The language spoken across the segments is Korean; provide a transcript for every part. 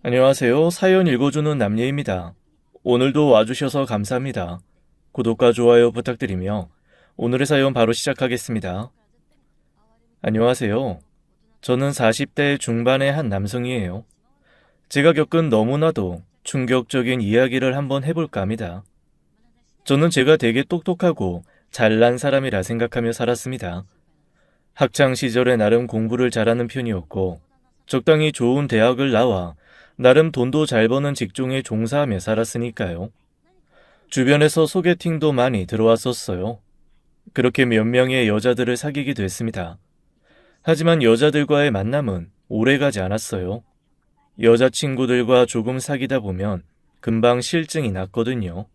안녕하세요. 사연 읽어주는 남예입니다. 오늘도 와주셔서 감사합니다. 구독과 좋아요 부탁드리며 오늘의 사연 바로 시작하겠습니다. 안녕하세요. 저는 40대 중반의 한 남성이에요. 제가 겪은 너무나도 충격적인 이야기를 한번 해볼까 합니다. 저는 제가 되게 똑똑하고 잘난 사람이라 생각하며 살았습니다. 학창 시절에 나름 공부를 잘하는 편이었고 적당히 좋은 대학을 나와 나름 돈도 잘 버는 직종에 종사하며 살았으니까요. 주변에서 소개팅도 많이 들어왔었어요. 그렇게 몇 명의 여자들을 사귀기도 했습니다. 하지만 여자들과의 만남은 오래가지 않았어요. 여자친구들과 조금 사귀다 보면 금방 실증이 났거든요.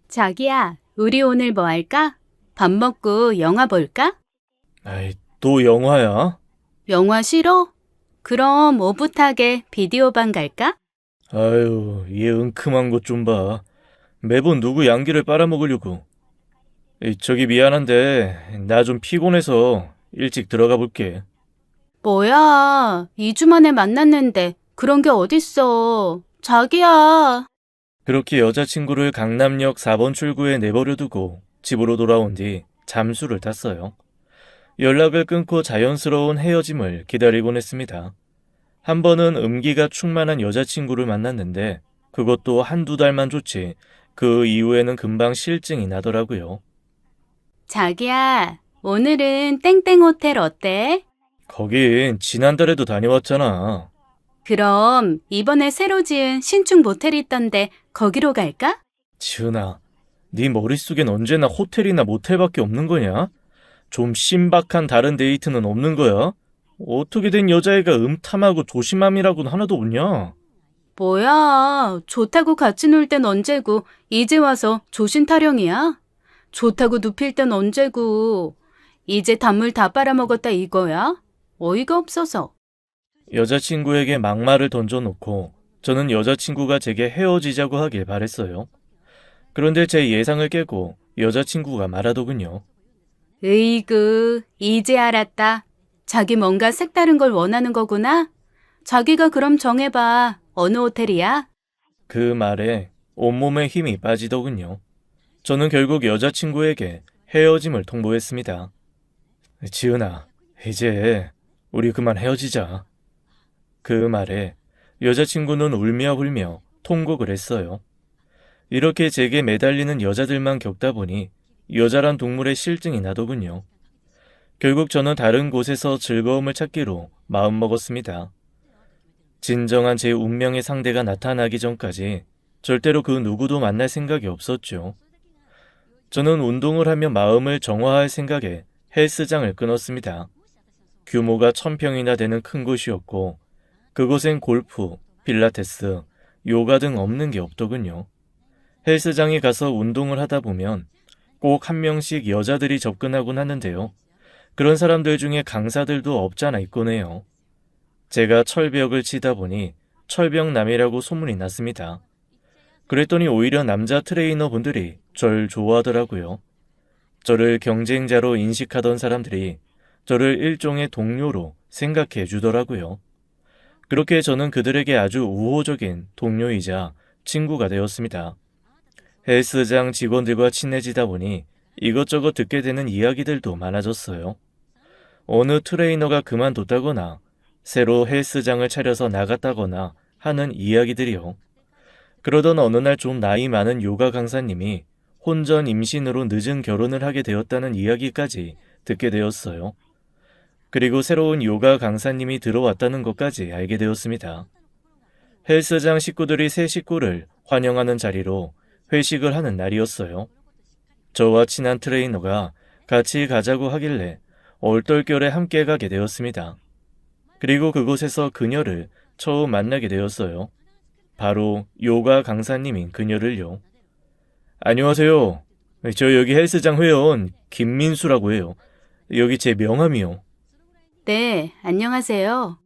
자기야, 우리 오늘 뭐 할까? 밥 먹고 영화 볼까? 아이, 또 영화야? 영화 싫어? 그럼 오붓하게 비디오방 갈까? 아유, 얘 은큼한 것 좀 봐. 매번 누구 양기를 빨아먹으려고. 저기 미안한데 나 좀 피곤해서 일찍 들어가 볼게. 뭐야, 2주 만에 만났는데 그런 게 어딨어. 자기야. 그렇게 여자친구를 강남역 4번 출구에 내버려두고 집으로 돌아온 뒤 잠수를 탔어요. 연락을 끊고 자연스러운 헤어짐을 기다리곤 했습니다. 한 번은 음기가 충만한 여자친구를 만났는데 그것도 한두 달만 좋지 그 이후에는 금방 실증이 나더라고요. 자기야, 오늘은 땡땡 호텔 어때? 거긴 지난달에도 다녀왔잖아. 그럼 이번에 새로 지은 신축 모텔 있던데 거기로 갈까? 지은아, 네 머릿속엔 언제나 호텔이나 모텔밖에 없는 거냐? 좀 신박한 다른 데이트는 없는 거야? 어떻게 된 여자애가 음탐하고 조심함이라고는 하나도 없냐? 뭐야, 좋다고 같이 놀 땐 언제고 이제 와서 조신 타령이야? 좋다고 눕힐 땐 언제고 이제 단물 다 빨아먹었다 이거야? 어이가 없어서. 여자친구에게 막말을 던져놓고 저는 여자친구가 제게 헤어지자고 하길 바랬어요. 그런데 제 예상을 깨고 여자친구가 말하더군요. 으이그, 이제 알았다. 자기 뭔가 색다른 걸 원하는 거구나? 자기가 그럼 정해봐. 어느 호텔이야? 그 말에 온몸에 힘이 빠지더군요. 저는 결국 여자친구에게 헤어짐을 통보했습니다. 지은아, 이제 우리 그만 헤어지자. 그 말에 여자친구는 울며 불며 통곡을 했어요. 이렇게 제게 매달리는 여자들만 겪다 보니 여자란 동물의 실증이 나더군요. 결국 저는 다른 곳에서 즐거움을 찾기로 마음먹었습니다. 진정한 제 운명의 상대가 나타나기 전까지 절대로 그 누구도 만날 생각이 없었죠. 저는 운동을 하며 마음을 정화할 생각에 헬스장을 끊었습니다. 규모가 1000평이나 되는 큰 곳이었고 그곳엔 골프, 필라테스, 요가 등 없는 게 없더군요. 헬스장에 가서 운동을 하다 보면 꼭 한 명씩 여자들이 접근하곤 하는데요. 그런 사람들 중에 강사들도 없잖아 있곤 해요. 제가 철벽을 치다 보니 철벽남이라고 소문이 났습니다. 그랬더니 오히려 남자 트레이너 분들이 절 좋아하더라고요. 저를 경쟁자로 인식하던 사람들이 저를 일종의 동료로 생각해 주더라고요. 그렇게 저는 그들에게 아주 우호적인 동료이자 친구가 되었습니다. 헬스장 직원들과 친해지다 보니 이것저것 듣게 되는 이야기들도 많아졌어요. 어느 트레이너가 그만뒀다거나 새로 헬스장을 차려서 나갔다거나 하는 이야기들이요. 그러던 어느 날 좀 나이 많은 요가 강사님이 혼전 임신으로 늦은 결혼을 하게 되었다는 이야기까지 듣게 되었어요. 그리고 새로운 요가 강사님이 들어왔다는 것까지 알게 되었습니다. 헬스장 식구들이 새 식구를 환영하는 자리로 회식을 하는 날이었어요. 저와 친한 트레이너가 같이 가자고 하길래 얼떨결에 함께 가게 되었습니다. 그리고 그곳에서 그녀를 처음 만나게 되었어요. 바로 요가 강사님인 그녀를요. 안녕하세요. 저 여기 헬스장 회원 김민수라고 해요. 여기 제 명함이요. 네, 안녕하세요.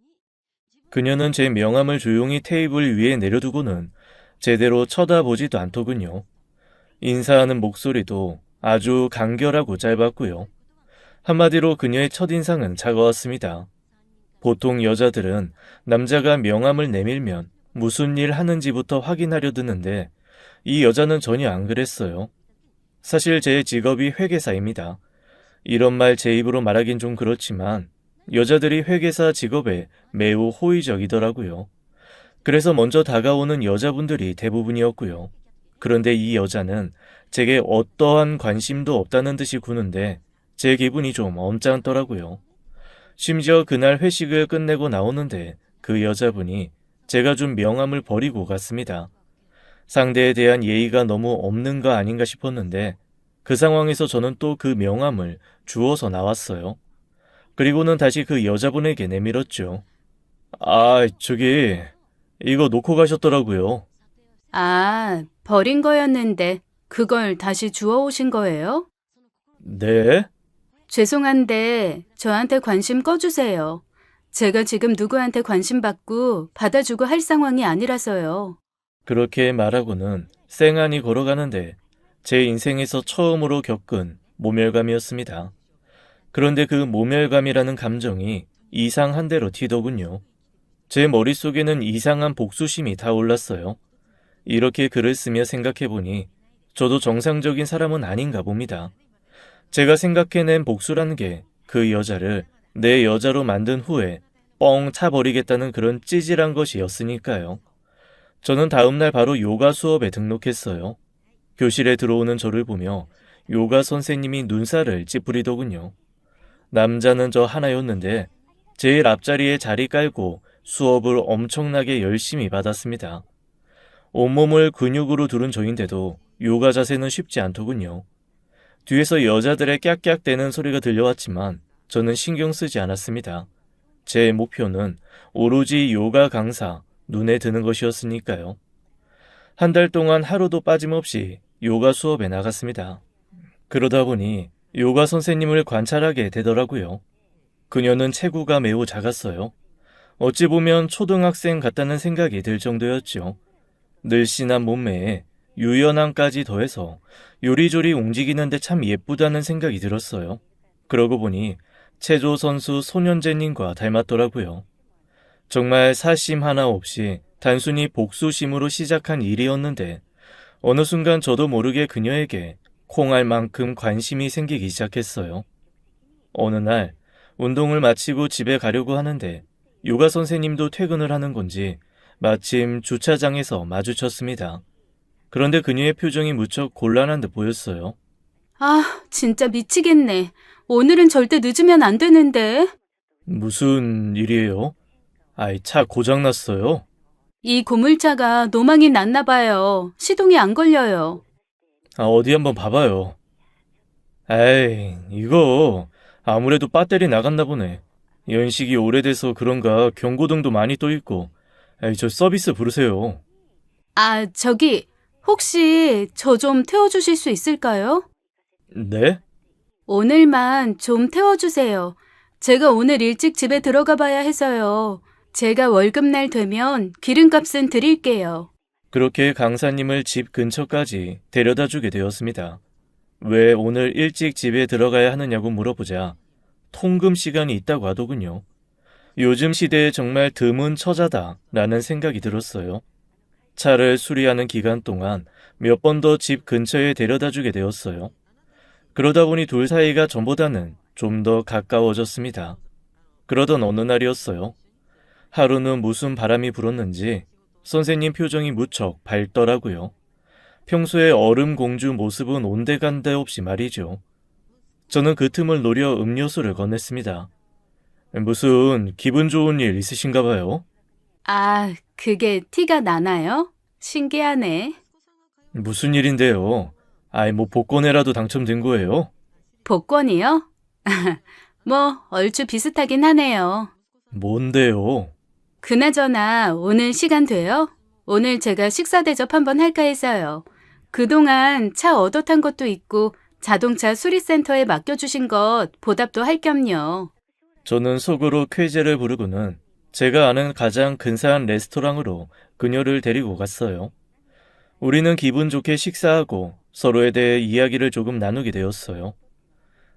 그녀는 제 명함을 조용히 테이블 위에 내려두고는 제대로 쳐다보지도 않더군요. 인사하는 목소리도 아주 간결하고 짧았고요. 한마디로 그녀의 첫인상은 차가웠습니다. 보통 여자들은 남자가 명함을 내밀면 무슨 일 하는지부터 확인하려 드는데 이 여자는 전혀 안 그랬어요. 사실 제 직업이 회계사입니다. 이런 말 제 입으로 말하긴 좀 그렇지만 여자들이 회계사 직업에 매우 호의적이더라고요. 그래서 먼저 다가오는 여자분들이 대부분이었고요. 그런데 이 여자는 제게 어떠한 관심도 없다는 듯이 구는데 제 기분이 좀 언짢더라고요. 심지어 그날 회식을 끝내고 나오는데 그 여자분이 제가 준 명함을 버리고 갔습니다. 상대에 대한 예의가 너무 없는 거 아닌가 싶었는데 그 상황에서 저는 또 그 명함을 주워서 나왔어요. 그리고는 다시 그 여자분에게 내밀었죠. 아, 저기 이거 놓고 가셨더라고요. 아, 버린 거였는데 그걸 다시 주워오신 거예요? 네? 죄송한데 저한테 관심 꺼주세요. 제가 지금 누구한테 관심 받고 받아주고 할 상황이 아니라서요. 그렇게 말하고는 쌩안이 걸어가는데 제 인생에서 처음으로 겪은 모멸감이었습니다. 그런데 그 모멸감이라는 감정이 이상한 대로 튀더군요. 제 머릿속에는 이상한 복수심이 타올랐어요. 이렇게 글을 쓰며 생각해보니 저도 정상적인 사람은 아닌가 봅니다. 제가 생각해낸 복수라는 게 그 여자를 내 여자로 만든 후에 뻥 차버리겠다는 그런 찌질한 것이었으니까요. 저는 다음날 바로 요가 수업에 등록했어요. 교실에 들어오는 저를 보며 요가 선생님이 눈살을 찌푸리더군요. 남자는 저 하나였는데 제일 앞자리에 자리 깔고 수업을 엄청나게 열심히 받았습니다. 온몸을 근육으로 두른 저인데도 요가 자세는 쉽지 않더군요. 뒤에서 여자들의 깍깍대는 소리가 들려왔지만 저는 신경 쓰지 않았습니다. 제 목표는 오로지 요가 강사, 눈에 드는 것이었으니까요. 한 달 동안 하루도 빠짐없이 요가 수업에 나갔습니다. 그러다 보니 요가 선생님을 관찰하게 되더라고요. 그녀는 체구가 매우 작았어요. 어찌 보면 초등학생 같다는 생각이 들 정도였죠. 늘씬한 몸매에 유연함까지 더해서 요리조리 움직이는데 참 예쁘다는 생각이 들었어요. 그러고 보니 체조 선수 손현재님과 닮았더라고요. 정말 사심 하나 없이 단순히 복수심으로 시작한 일이었는데 어느 순간 저도 모르게 그녀에게 콩알 만큼 관심이 생기기 시작했어요. 어느 날 운동을 마치고 집에 가려고 하는데 요가 선생님도 퇴근을 하는 건지 마침 주차장에서 마주쳤습니다. 그런데 그녀의 표정이 무척 곤란한 듯 보였어요. 아, 진짜 미치겠네. 오늘은 절대 늦으면 안 되는데. 무슨 일이에요? 아이, 차 고장났어요. 이 고물차가 노망이 났나 봐요. 시동이 안 걸려요. 아, 어디 한번 봐봐요. 에이, 이거 아무래도 배터리 나갔나 보네. 연식이 오래돼서 그런가 경고등도 많이 떠 있고. 에이, 저 서비스 부르세요. 아, 저기 혹시 저 좀 태워주실 수 있을까요? 네? 오늘만 좀 태워주세요. 제가 오늘 일찍 집에 들어가 봐야 해서요. 제가 월급날 되면 기름값은 드릴게요. 그렇게 강사님을 집 근처까지 데려다 주게 되었습니다. 왜 오늘 일찍 집에 들어가야 하느냐고 물어보자 통금 시간이 있다고 하더군요. 요즘 시대에 정말 드문 처자다라는 생각이 들었어요. 차를 수리하는 기간 동안 몇 번 더 집 근처에 데려다 주게 되었어요. 그러다 보니 둘 사이가 전보다는 좀 더 가까워졌습니다. 그러던 어느 날이었어요. 하루는 무슨 바람이 불었는지 선생님 표정이 무척 밝더라고요. 평소에 얼음 공주 모습은 온데간데 없이 말이죠. 저는 그 틈을 노려 음료수를 건넸습니다. 무슨 기분 좋은 일 있으신가 봐요? 아, 그게 티가 나나요? 신기하네. 무슨 일인데요? 아이, 뭐 복권에라도 당첨된 거예요? 복권이요? 뭐, 얼추 비슷하긴 하네요. 뭔데요? 그나저나 오늘 시간 돼요? 오늘 제가 식사 대접 한번 할까 해서요. 그동안 차 얻어 탄 것도 있고 자동차 수리센터에 맡겨주신 것 보답도 할 겸요. 저는 속으로 쾌재를 부르고는 제가 아는 가장 근사한 레스토랑으로 그녀를 데리고 갔어요. 우리는 기분 좋게 식사하고 서로에 대해 이야기를 조금 나누게 되었어요.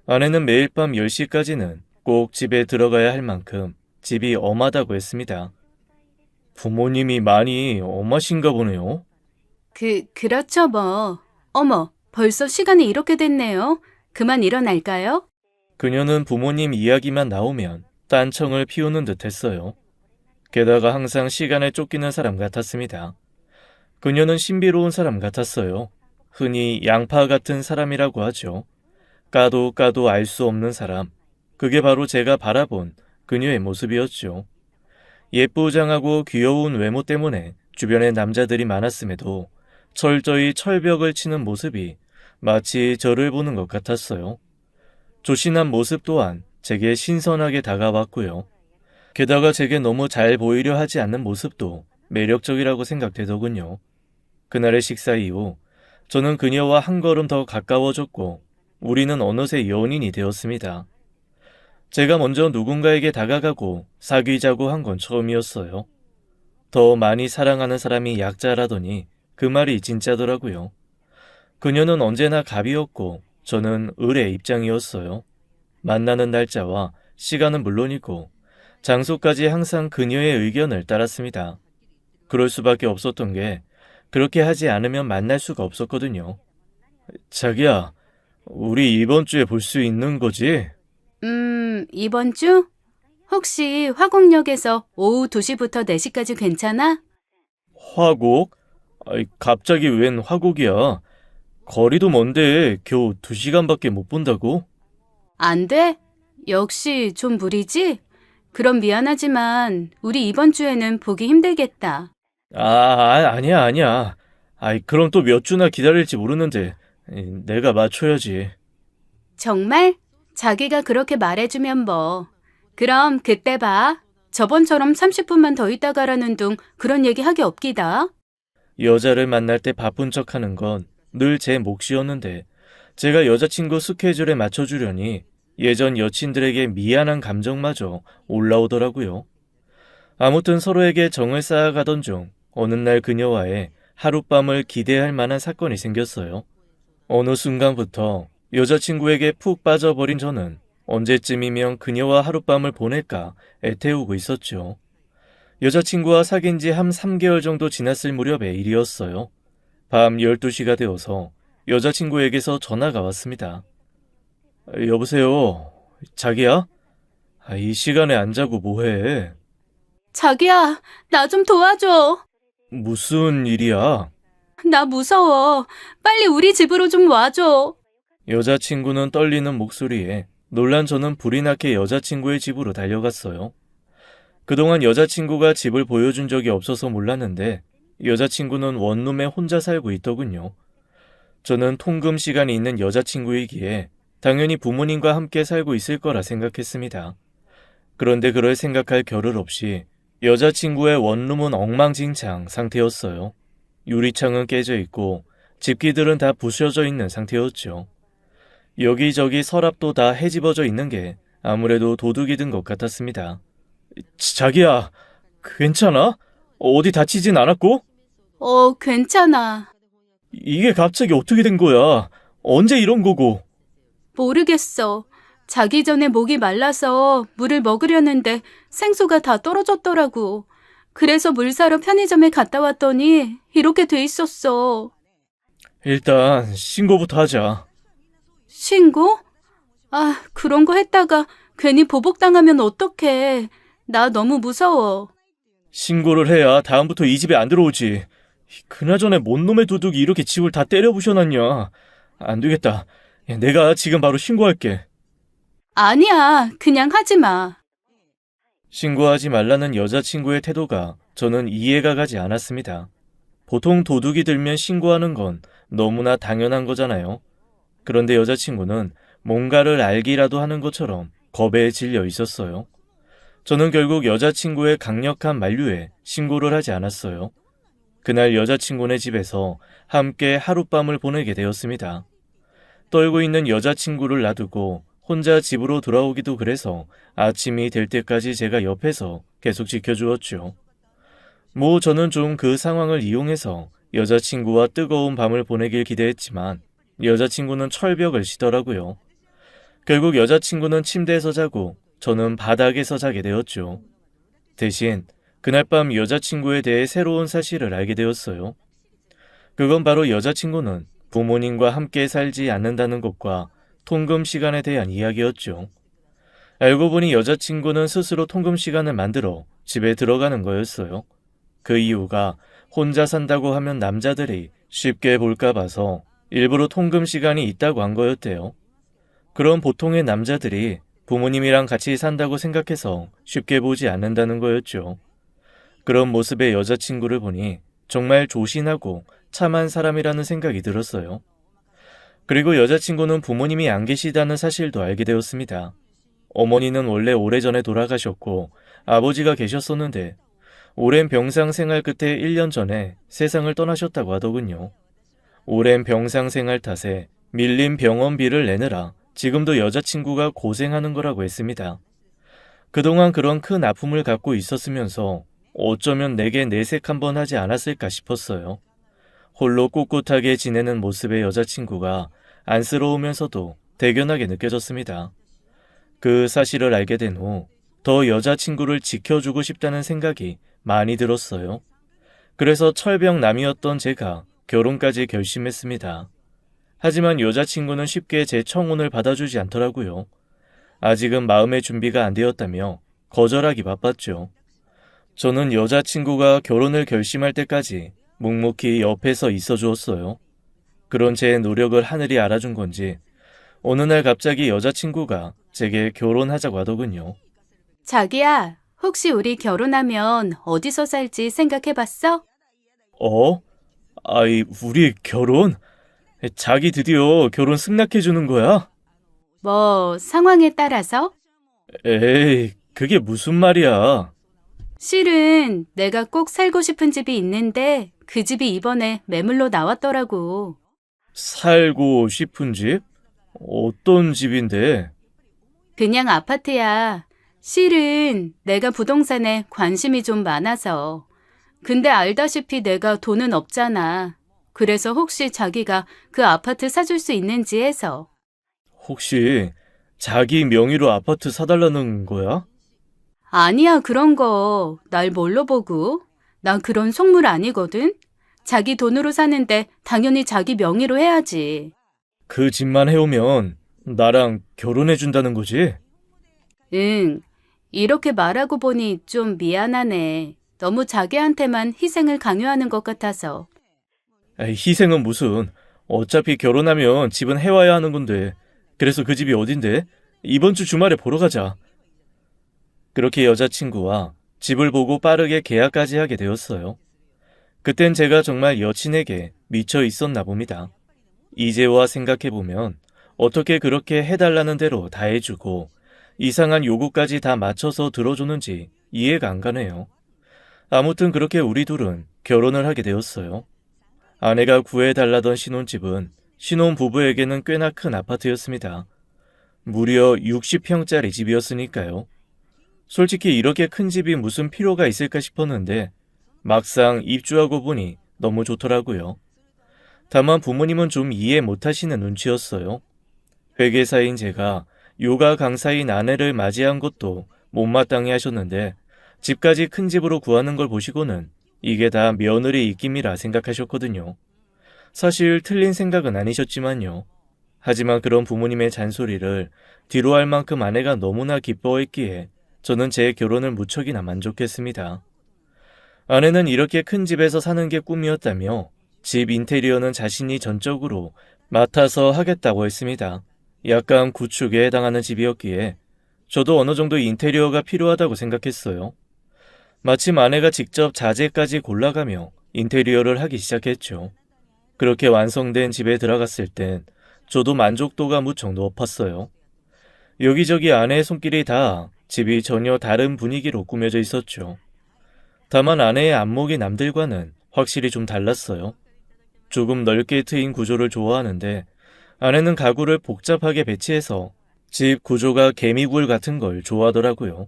아내는 매일 밤 10시까지는 꼭 집에 들어가야 할 만큼 집이 엄하다고 했습니다. 부모님이 많이 엄하신가 보네요. 그렇죠 뭐. 어머, 벌써 시간이 이렇게 됐네요. 그만 일어날까요? 그녀는 부모님 이야기만 나오면 딴청을 피우는 듯 했어요. 게다가 항상 시간에 쫓기는 사람 같았습니다. 그녀는 신비로운 사람 같았어요. 흔히 양파 같은 사람이라고 하죠. 까도 까도 알 수 없는 사람. 그게 바로 제가 바라본 그녀의 모습이었죠. 예쁘장하고 귀여운 외모 때문에 주변에 남자들이 많았음에도 철저히 철벽을 치는 모습이 마치 저를 보는 것 같았어요. 조신한 모습 또한 제게 신선하게 다가왔고요. 게다가 제게 너무 잘 보이려 하지 않는 모습도 매력적이라고 생각되더군요. 그날의 식사 이후 저는 그녀와 한 걸음 더 가까워졌고 우리는 어느새 연인이 되었습니다. 제가 먼저 누군가에게 다가가고 사귀자고 한 건 처음이었어요. 더 많이 사랑하는 사람이 약자라더니 그 말이 진짜더라고요. 그녀는 언제나 갑이었고 저는 을의 입장이었어요. 만나는 날짜와 시간은 물론이고 장소까지 항상 그녀의 의견을 따랐습니다. 그럴 수밖에 없었던 게 그렇게 하지 않으면 만날 수가 없었거든요. 자기야, 우리 이번 주에 볼 수 있는 거지? 이번 주? 혹시 화곡역에서 오후 2시부터 4시까지 괜찮아? 화곡? 아이, 갑자기 웬 화곡이야? 거리도 먼데 겨우 2시간밖에 못 본다고? 안 돼? 역시 좀 무리지? 그럼 미안하지만 우리 이번 주에는 보기 힘들겠다. 아니야. 아이, 그럼 또 몇 주나 기다릴지 모르는데 내가 맞춰야지. 정말? 자기가 그렇게 말해주면 뭐. 그럼 그때 봐. 저번처럼 30분만 더 있다 가라는 둥 그런 얘기 하기 없기다. 여자를 만날 때 바쁜 척하는 건 늘 제 몫이었는데 제가 여자친구 스케줄에 맞춰주려니 예전 여친들에게 미안한 감정마저 올라오더라고요. 아무튼 서로에게 정을 쌓아가던 중 어느 날 그녀와의 하룻밤을 기대할 만한 사건이 생겼어요. 어느 순간부터 여자친구에게 푹 빠져버린 저는 언제쯤이면 그녀와 하룻밤을 보낼까 애태우고 있었죠. 여자친구와 사귄 지 한 3개월 정도 지났을 무렵의 일이었어요. 밤 12시가 되어서 여자친구에게서 전화가 왔습니다. 여보세요, 자기야? 이 시간에 안 자고 뭐해? 자기야, 나 좀 도와줘. 무슨 일이야? 나 무서워. 빨리 우리 집으로 좀 와줘. 여자친구는 떨리는 목소리에 놀란 저는 불이 나게 여자친구의 집으로 달려갔어요. 그동안 여자친구가 집을 보여준 적이 없어서 몰랐는데 여자친구는 원룸에 혼자 살고 있더군요. 저는 통금 시간이 있는 여자친구이기에 당연히 부모님과 함께 살고 있을 거라 생각했습니다. 그런데 그럴 생각할 겨를 없이 여자친구의 원룸은 엉망진창 상태였어요. 유리창은 깨져 있고 집기들은 다 부셔져 있는 상태였죠. 여기저기 서랍도 다 헤집어져 있는 게 아무래도 도둑이 든 것 같았습니다. 자기야, 괜찮아? 어디 다치진 않았고? 괜찮아. 이게 갑자기 어떻게 된 거야? 언제 이런 거고? 모르겠어. 자기 전에 목이 말라서 물을 먹으려는데 생수가 다 떨어졌더라고. 그래서 물 사러 편의점에 갔다 왔더니 이렇게 돼 있었어. 일단 신고부터 하자. 신고? 아, 그런 거 했다가 괜히 보복당하면 어떡해. 나 너무 무서워. 신고를 해야 다음부터 이 집에 안 들어오지. 그나저나 뭔 놈의 도둑이 이렇게 집을 다 때려 부셔놨냐. 안 되겠다. 내가 지금 바로 신고할게. 아니야, 그냥 하지 마. 신고하지 말라는 여자친구의 태도가 저는 이해가 가지 않았습니다. 보통 도둑이 들면 신고하는 건 너무나 당연한 거잖아요. 그런데 여자친구는 뭔가를 알기라도 하는 것처럼 겁에 질려 있었어요. 저는 결국 여자친구의 강력한 만류에 신고를 하지 않았어요. 그날 여자친구네 집에서 함께 하룻밤을 보내게 되었습니다. 떨고 있는 여자친구를 놔두고 혼자 집으로 돌아오기도 그래서 아침이 될 때까지 제가 옆에서 계속 지켜주었죠. 저는 좀 그 상황을 이용해서 여자친구와 뜨거운 밤을 보내길 기대했지만 여자친구는 철벽을 치더라고요. 결국 여자친구는 침대에서 자고 저는 바닥에서 자게 되었죠. 대신 그날 밤 여자친구에 대해 새로운 사실을 알게 되었어요. 그건 바로 여자친구는 부모님과 함께 살지 않는다는 것과 통금 시간에 대한 이야기였죠. 알고 보니 여자친구는 스스로 통금 시간을 만들어 집에 들어가는 거였어요. 그 이유가 혼자 산다고 하면 남자들이 쉽게 볼까 봐서 일부러 통금 시간이 있다고 한 거였대요. 그럼 보통의 남자들이 부모님이랑 같이 산다고 생각해서 쉽게 보지 않는다는 거였죠. 그런 모습의 여자친구를 보니 정말 조신하고 참한 사람이라는 생각이 들었어요. 그리고 여자친구는 부모님이 안 계시다는 사실도 알게 되었습니다. 어머니는 원래 오래전에 돌아가셨고 아버지가 계셨었는데 오랜 병상 생활 끝에 1년 전에 세상을 떠나셨다고 하더군요. 오랜 병상 생활 탓에 밀린 병원비를 내느라 지금도 여자친구가 고생하는 거라고 했습니다. 그동안 그런 큰 아픔을 갖고 있었으면서 어쩌면 내게 내색 한번 하지 않았을까 싶었어요. 홀로 꿋꿋하게 지내는 모습의 여자친구가 안쓰러우면서도 대견하게 느껴졌습니다. 그 사실을 알게 된 후 더 여자친구를 지켜주고 싶다는 생각이 많이 들었어요. 그래서 철벽남이었던 제가 결혼까지 결심했습니다. 하지만 여자친구는 쉽게 제 청혼을 받아주지 않더라고요. 아직은 마음의 준비가 안 되었다며 거절하기 바빴죠. 저는 여자친구가 결혼을 결심할 때까지 묵묵히 옆에서 있어 주었어요. 그런 제 노력을 하늘이 알아준 건지 어느 날 갑자기 여자친구가 제게 결혼하자고 하더군요. 자기야, 혹시 우리 결혼하면 어디서 살지 생각해봤어? 어? 아이, 우리 결혼? 자기 드디어 결혼 승낙해주는 거야? 뭐, 상황에 따라서? 에이, 그게 무슨 말이야. 실은 내가 꼭 살고 싶은 집이 있는데 그 집이 이번에 매물로 나왔더라고. 살고 싶은 집? 어떤 집인데? 그냥 아파트야. 실은 내가 부동산에 관심이 좀 많아서. 근데 알다시피 내가 돈은 없잖아. 그래서 혹시 자기가 그 아파트 사줄 수 있는지 해서. 혹시 자기 명의로 아파트 사달라는 거야? 아니야, 그런 거. 날 뭘로 보고? 난 그런 속물 아니거든. 자기 돈으로 사는데 당연히 자기 명의로 해야지. 그 집만 해오면 나랑 결혼해준다는 거지? 응. 이렇게 말하고 보니 좀 미안하네. 너무 자기한테만 희생을 강요하는 것 같아서. 에이, 희생은 무슨. 어차피 결혼하면 집은 해와야 하는 건데. 그래서 그 집이 어딘데? 이번 주 주말에 보러 가자. 그렇게 여자친구와 집을 보고 빠르게 계약까지 하게 되었어요. 그땐 제가 정말 여친에게 미쳐 있었나 봅니다. 이제와 생각해보면 어떻게 그렇게 해달라는 대로 다 해주고 이상한 요구까지 다 맞춰서 들어주는지 이해가 안 가네요. 아무튼 그렇게 우리 둘은 결혼을 하게 되었어요. 아내가 구해달라던 신혼집은 신혼부부에게는 꽤나 큰 아파트였습니다. 무려 60평짜리 집이었으니까요. 솔직히 이렇게 큰 집이 무슨 필요가 있을까 싶었는데 막상 입주하고 보니 너무 좋더라고요. 다만 부모님은 좀 이해 못하시는 눈치였어요. 회계사인 제가 요가 강사인 아내를 맞이한 것도 못마땅해 하셨는데 집까지 큰 집으로 구하는 걸 보시고는 이게 다 며느리 입김이라 생각하셨거든요. 사실 틀린 생각은 아니셨지만요. 하지만 그런 부모님의 잔소리를 뒤로 할 만큼 아내가 너무나 기뻐했기에 저는 제 결혼을 무척이나 만족했습니다. 아내는 이렇게 큰 집에서 사는 게 꿈이었다며 집 인테리어는 자신이 전적으로 맡아서 하겠다고 했습니다. 약간 구축에 해당하는 집이었기에 저도 어느 정도 인테리어가 필요하다고 생각했어요. 마침 아내가 직접 자재까지 골라가며 인테리어를 하기 시작했죠. 그렇게 완성된 집에 들어갔을 땐 저도 만족도가 무척 높았어요. 여기저기 아내의 손길이 닿아 집이 전혀 다른 분위기로 꾸며져 있었죠. 다만 아내의 안목이 남들과는 확실히 좀 달랐어요. 조금 넓게 트인 구조를 좋아하는데 아내는 가구를 복잡하게 배치해서 집 구조가 개미굴 같은 걸 좋아하더라고요.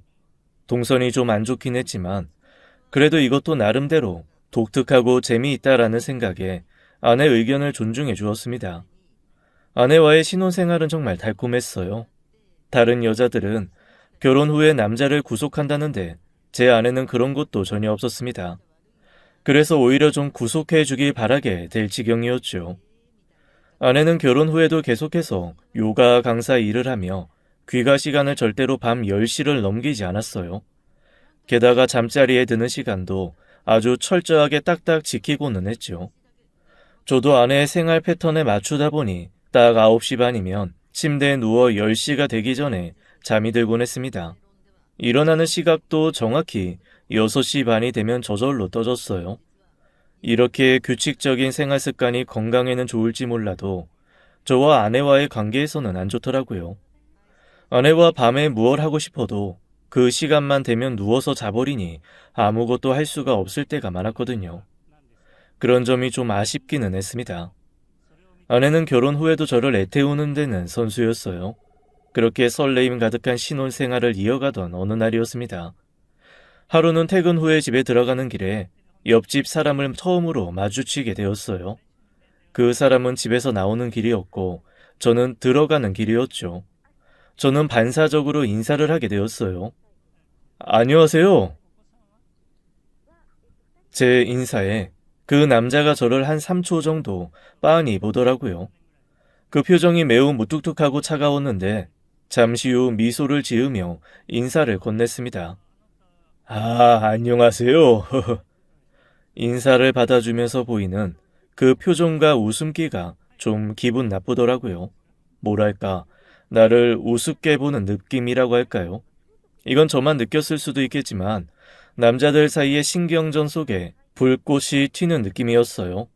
동선이 좀 안 좋긴 했지만 그래도 이것도 나름대로 독특하고 재미있다라는 생각에 아내 의견을 존중해 주었습니다. 아내와의 신혼생활은 정말 달콤했어요. 다른 여자들은 결혼 후에 남자를 구속한다는데 제 아내는 그런 것도 전혀 없었습니다. 그래서 오히려 좀 구속해 주길 바라게 될 지경이었죠. 아내는 결혼 후에도 계속해서 요가 강사 일을 하며 귀가 시간을 절대로 밤 10시를 넘기지 않았어요. 게다가 잠자리에 드는 시간도 아주 철저하게 딱딱 지키고는 했죠. 저도 아내의 생활 패턴에 맞추다 보니 딱 9시 반이면 침대에 누워 10시가 되기 전에 잠이 들곤 했습니다. 일어나는 시각도 정확히 6시 반이 되면 저절로 떠졌어요. 이렇게 규칙적인 생활 습관이 건강에는 좋을지 몰라도 저와 아내와의 관계에서는 안 좋더라고요. 아내와 밤에 무얼 하고 싶어도 그 시간만 되면 누워서 자버리니 아무것도 할 수가 없을 때가 많았거든요. 그런 점이 좀 아쉽기는 했습니다. 아내는 결혼 후에도 저를 애태우는 데는 선수였어요. 그렇게 설레임 가득한 신혼생활을 이어가던 어느 날이었습니다. 하루는 퇴근 후에 집에 들어가는 길에 옆집 사람을 처음으로 마주치게 되었어요. 그 사람은 집에서 나오는 길이었고 저는 들어가는 길이었죠. 저는 반사적으로 인사를 하게 되었어요. 안녕하세요. 제 인사에 그 남자가 저를 한 3초 정도 빤히 보더라고요. 그 표정이 매우 무뚝뚝하고 차가웠는데 잠시 후 미소를 지으며 인사를 건넸습니다. 아, 안녕하세요. 인사를 받아주면서 보이는 그 표정과 웃음기가 좀 기분 나쁘더라고요. 뭐랄까, 나를 우습게 보는 느낌이라고 할까요? 이건 저만 느꼈을 수도 있겠지만 남자들 사이의 신경전 속에 불꽃이 튀는 느낌이었어요.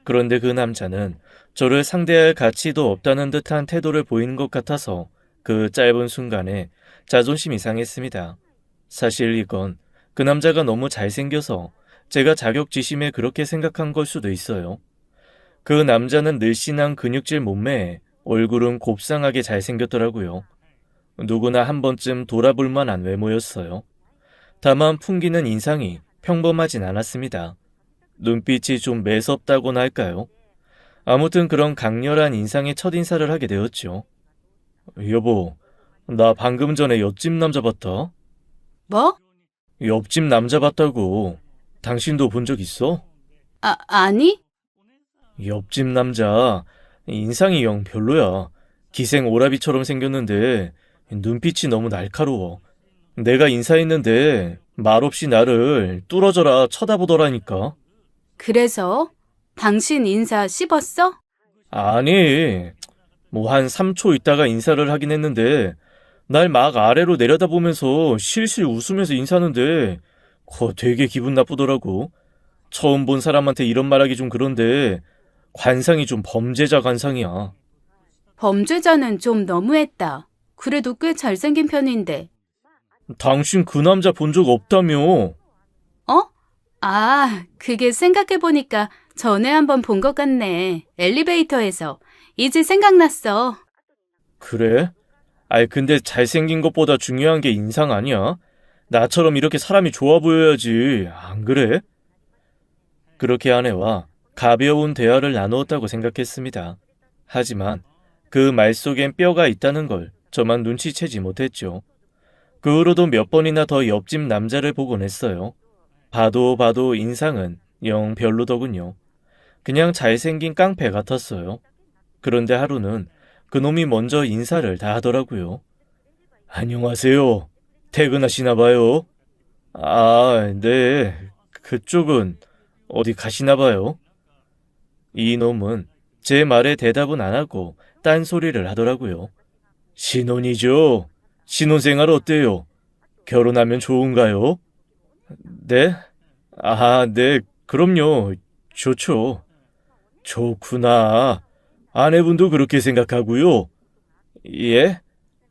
그런데 그 남자는 저를 상대할 가치도 없다는 듯한 태도를 보이는 것 같아서 그 짧은 순간에 자존심이 상했습니다. 사실 이건 그 남자가 너무 잘생겨서 제가 자격지심에 그렇게 생각한 걸 수도 있어요. 그 남자는 늘씬한 근육질 몸매에 얼굴은 곱상하게 잘생겼더라고요. 누구나 한 번쯤 돌아볼 만한 외모였어요. 다만 풍기는 인상이 평범하진 않았습니다. 눈빛이 좀 매섭다고나 할까요? 아무튼 그런 강렬한 인상의 첫인사를 하게 되었죠. 여보, 나 방금 전에 옆집 남자 봤다. 뭐? 옆집 남자 봤다고. 당신도 본 적 있어? 아니? 옆집 남자 인상이 영 별로야. 기생 오라비처럼 생겼는데 눈빛이 너무 날카로워. 내가 인사했는데 말없이 나를 뚫어져라 쳐다보더라니까. 그래서 당신 인사 씹었어? 아니, 뭐 한 3초 있다가 인사를 하긴 했는데 날 막 아래로 내려다보면서 실실 웃으면서 인사하는데 되게 기분 나쁘더라고. 처음 본 사람한테 이런 말하기 좀 그런데 관상이 좀 범죄자 관상이야. 범죄자는 좀 너무했다. 그래도 꽤 잘생긴 편인데. 당신 그 남자 본 적 없다며. 어? 아, 그게 생각해보니까 전에 한번 본 것 같네. 엘리베이터에서. 이제 생각났어. 그래? 아이 근데 잘생긴 것보다 중요한 게 인상 아니야? 나처럼 이렇게 사람이 좋아 보여야지. 안 그래? 그렇게 아내와 가벼운 대화를 나누었다고 생각했습니다. 하지만 그 말 속엔 뼈가 있다는 걸 저만 눈치채지 못했죠. 그 후로도 몇 번이나 더 옆집 남자를 보곤 했어요. 봐도 인상은 영 별로더군요. 그냥 잘생긴 깡패 같았어요. 그런데 하루는 그놈이 먼저 인사를 다 하더라고요. 안녕하세요. 퇴근하시나 봐요. 아, 네. 그쪽은 어디 가시나 봐요. 이놈은 제 말에 대답은 안 하고 딴소리를 하더라고요. 신혼이죠. 신혼생활 어때요? 결혼하면 좋은가요? 네? 아, 네. 그럼요. 좋죠. 좋구나. 아내분도 그렇게 생각하고요. 예?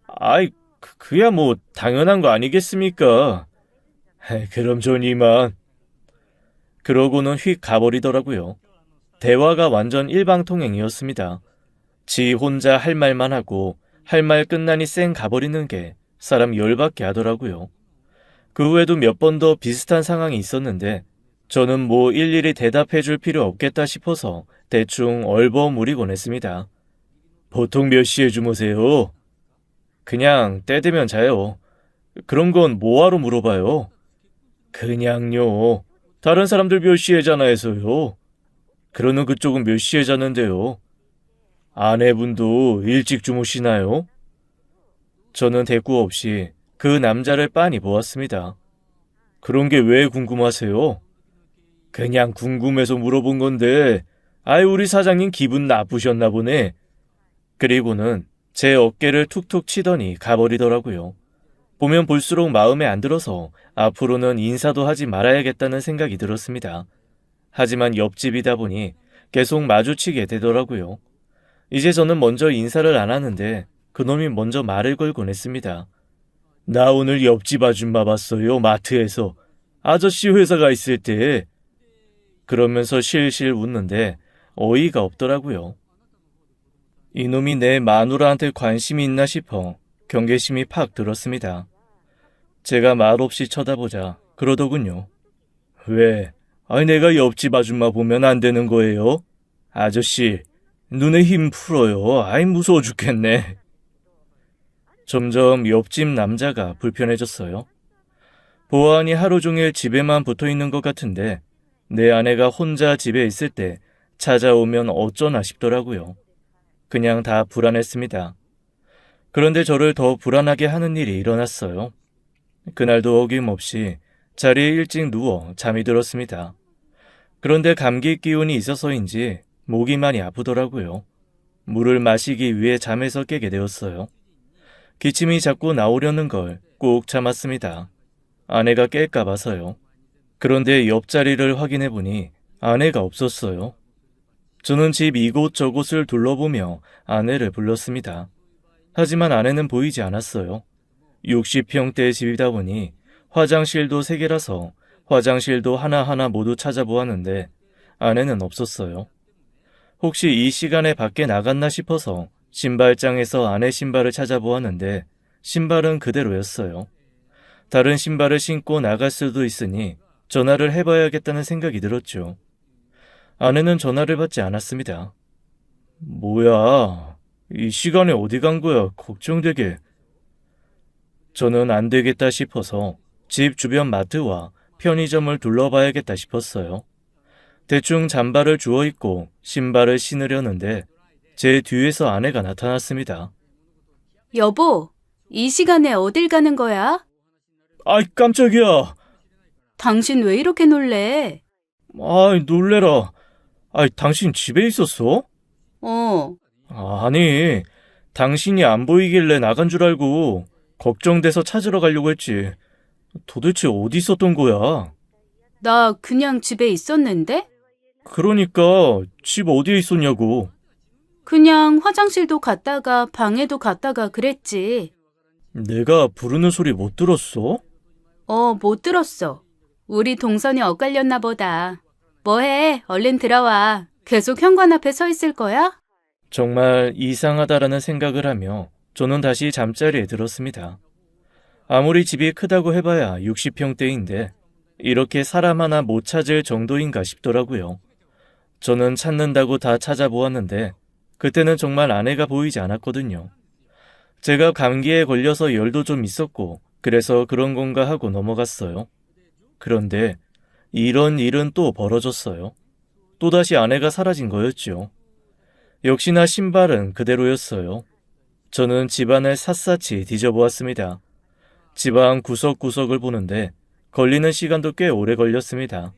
아이, 그야 뭐 당연한 거 아니겠습니까? 그럼 전 이만. 그러고는 휙 가버리더라고요. 대화가 완전 일방통행이었습니다. 지 혼자 할 말만 하고 할 말 끝나니 쌩 가버리는 게 사람 열받게 하더라고요. 그 후에도 몇 번 더 비슷한 상황이 있었는데 저는 뭐 일일이 대답해 줄 필요 없겠다 싶어서 대충 얼버무리곤 했습니다. 보통 몇 시에 주무세요? 그냥 때 되면 자요. 그런 건 뭐하러 물어봐요? 그냥요. 다른 사람들 몇 시에 자나 해서요. 그러는 그쪽은 몇 시에 자는데요? 아내분도 일찍 주무시나요? 저는 대꾸 없이 그 남자를 빤히 보았습니다. 그런 게 왜 궁금하세요? 그냥 궁금해서 물어본 건데, 아이, 우리 사장님 기분 나쁘셨나 보네. 그리고는 제 어깨를 툭툭 치더니 가버리더라고요. 보면 볼수록 마음에 안 들어서 앞으로는 인사도 하지 말아야겠다는 생각이 들었습니다. 하지만 옆집이다 보니 계속 마주치게 되더라고요. 이제 저는 먼저 인사를 안 하는데 그놈이 먼저 말을 걸곤 했습니다. 나 오늘 옆집 아줌마 봤어요, 마트에서. 아저씨 회사가 있을 때. 그러면서 실실 웃는데 어이가 없더라고요. 이놈이 내 마누라한테 관심이 있나 싶어 경계심이 팍 들었습니다. 제가 말없이 쳐다보자 그러더군요. 왜? 아니, 내가 옆집 아줌마 보면 안 되는 거예요? 아저씨, 눈에 힘 풀어요. 아이, 무서워 죽겠네. 점점 옆집 남자가 불편해졌어요. 보아하니 하루 종일 집에만 붙어 있는 것 같은데 내 아내가 혼자 집에 있을 때 찾아오면 어쩌나 싶더라고요. 그냥 다 불안했습니다. 그런데 저를 더 불안하게 하는 일이 일어났어요. 그날도 어김없이 자리에 일찍 누워 잠이 들었습니다. 그런데 감기 기운이 있어서인지 목이 많이 아프더라고요. 물을 마시기 위해 잠에서 깨게 되었어요. 기침이 자꾸 나오려는 걸 꾹 참았습니다. 아내가 깰까 봐서요. 그런데 옆자리를 확인해 보니 아내가 없었어요. 저는 집 이곳저곳을 둘러보며 아내를 불렀습니다. 하지만 아내는 보이지 않았어요. 60평대 집이다 보니 화장실도 3개라서 화장실도 하나하나 모두 찾아보았는데 아내는 없었어요. 혹시 이 시간에 밖에 나갔나 싶어서 신발장에서 아내 신발을 찾아보았는데 신발은 그대로였어요. 다른 신발을 신고 나갈 수도 있으니 전화를 해봐야겠다는 생각이 들었죠. 아내는 전화를 받지 않았습니다. 뭐야, 이 시간에 어디 간 거야, 걱정되게. 저는 안 되겠다 싶어서 집 주변 마트와 편의점을 둘러봐야겠다 싶었어요. 대충 잠바를 주워 입고 신발을 신으려는데 제 뒤에서 아내가 나타났습니다. 여보, 이 시간에 어딜 가는 거야? 아이, 깜짝이야. 당신 왜 이렇게 놀래? 아이, 놀래라. 아이, 당신 집에 있었어? 어, 아니, 당신이 안 보이길래 나간 줄 알고 걱정돼서 찾으러 가려고 했지. 도대체 어디 있었던 거야? 나 그냥 집에 있었는데? 그러니까 집 어디에 있었냐고. 그냥 화장실도 갔다가 방에도 갔다가 그랬지. 내가 부르는 소리 못 들었어? 못 들었어. 우리 동선이 엇갈렸나 보다. 뭐해? 얼른 들어와. 계속 현관 앞에 서 있을 거야? 정말 이상하다라는 생각을 하며 저는 다시 잠자리에 들었습니다. 아무리 집이 크다고 해봐야 60평대인데 이렇게 사람 하나 못 찾을 정도인가 싶더라고요. 저는 찾는다고 다 찾아보았는데 그때는 정말 아내가 보이지 않았거든요. 제가 감기에 걸려서 열도 좀 있었고 그래서 그런 건가 하고 넘어갔어요. 그런데 이런 일은 또 벌어졌어요. 또다시 아내가 사라진 거였죠. 역시나 신발은 그대로였어요. 저는 집안을 샅샅이 뒤져보았습니다. 집안 구석구석을 보는데 걸리는 시간도 꽤 오래 걸렸습니다.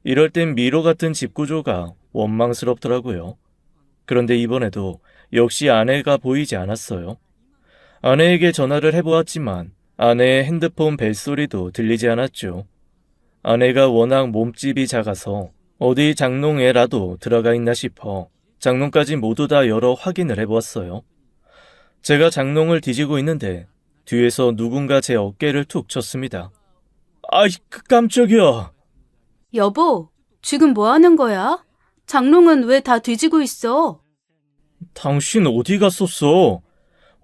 이럴 땐 미로 같은 집 구조가 원망스럽더라고요. 그런데 이번에도 역시 아내가 보이지 않았어요. 아내에게 전화를 해보았지만 아내의 핸드폰 벨소리도 들리지 않았죠. 아내가 워낙 몸집이 작아서 어디 장롱에라도 들어가 있나 싶어 장롱까지 모두 다 열어 확인을 해보았어요. 제가 장롱을 뒤지고 있는데 뒤에서 누군가 제 어깨를 툭 쳤습니다. 아이, 깜짝이야. 여보, 지금 뭐 하는 거야? 장롱은 왜 다 뒤지고 있어? 당신 어디 갔었어?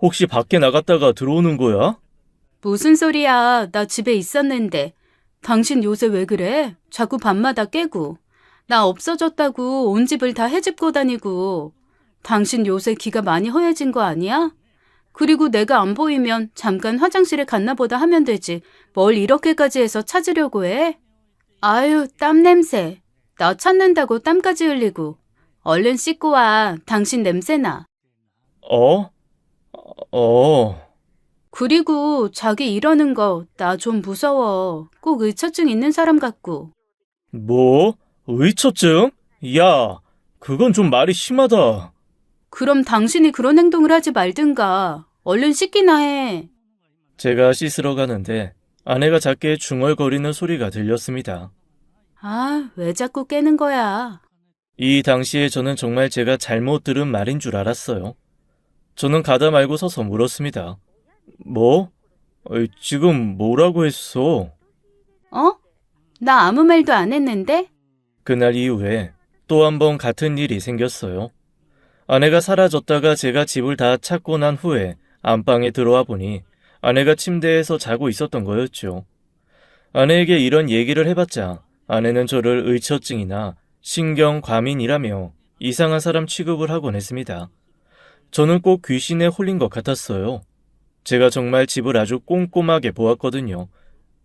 혹시 밖에 나갔다가 들어오는 거야? 무슨 소리야? 나 집에 있었는데. 당신 요새 왜 그래? 자꾸 밤마다 깨고. 나 없어졌다고 온 집을 다 헤집고 다니고. 당신 요새 기가 많이 허해진 거 아니야? 그리고 내가 안 보이면 잠깐 화장실에 갔나 보다 하면 되지. 뭘 이렇게까지 해서 찾으려고 해? 아유, 땀 냄새. 나 찾는다고 땀까지 흘리고. 얼른 씻고 와. 당신 냄새나. 어? 그리고 자기 이러는 거 나 좀 무서워. 꼭 의처증 있는 사람 같고. 뭐? 의처증? 야, 그건 좀 말이 심하다. 그럼 당신이 그런 행동을 하지 말든가. 얼른 씻기나 해. 제가 씻으러 가는데 아내가 작게 중얼거리는 소리가 들렸습니다. 아, 왜 자꾸 깨는 거야? 이 당시에 저는 정말 제가 잘못 들은 말인 줄 알았어요. 저는 가다 말고 서서 물었습니다. 뭐? 지금 뭐라고 했어? 어? 나 아무 말도 안 했는데? 그날 이후에 또 한 번 같은 일이 생겼어요. 아내가 사라졌다가 제가 집을 다 찾고 난 후에 안방에 들어와 보니 아내가 침대에서 자고 있었던 거였죠. 아내에게 이런 얘기를 해봤자 아내는 저를 의처증이나 신경과민이라며 이상한 사람 취급을 하곤 했습니다. 저는 꼭 귀신에 홀린 것 같았어요. 제가 정말 집을 아주 꼼꼼하게 보았거든요.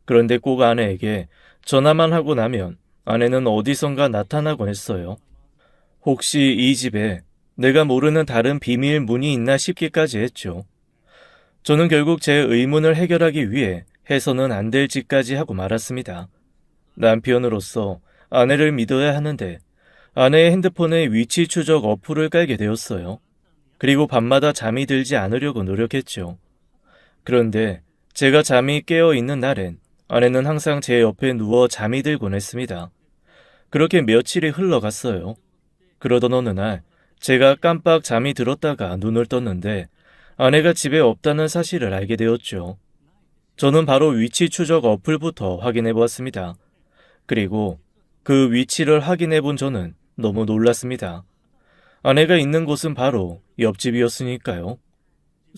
그런데 꼭 아내에게 전화만 하고 나면 아내는 어디선가 나타나곤 했어요. 혹시 이 집에 내가 모르는 다른 비밀 문이 있나 싶기까지 했죠. 저는 결국 제 의문을 해결하기 위해 해서는 안 될 짓까지 하고 말았습니다. 남편으로서 아내를 믿어야 하는데 아내의 핸드폰에 위치 추적 어플을 깔게 되었어요. 그리고 밤마다 잠이 들지 않으려고 노력했죠. 그런데 제가 잠이 깨어 있는 날엔 아내는 항상 제 옆에 누워 잠이 들곤 했습니다. 그렇게 며칠이 흘러갔어요. 그러던 어느 날 제가 깜빡 잠이 들었다가 눈을 떴는데 아내가 집에 없다는 사실을 알게 되었죠. 저는 바로 위치 추적 어플부터 확인해 보았습니다. 그리고 그 위치를 확인해 본 저는 너무 놀랐습니다. 아내가 있는 곳은 바로 옆집이었으니까요.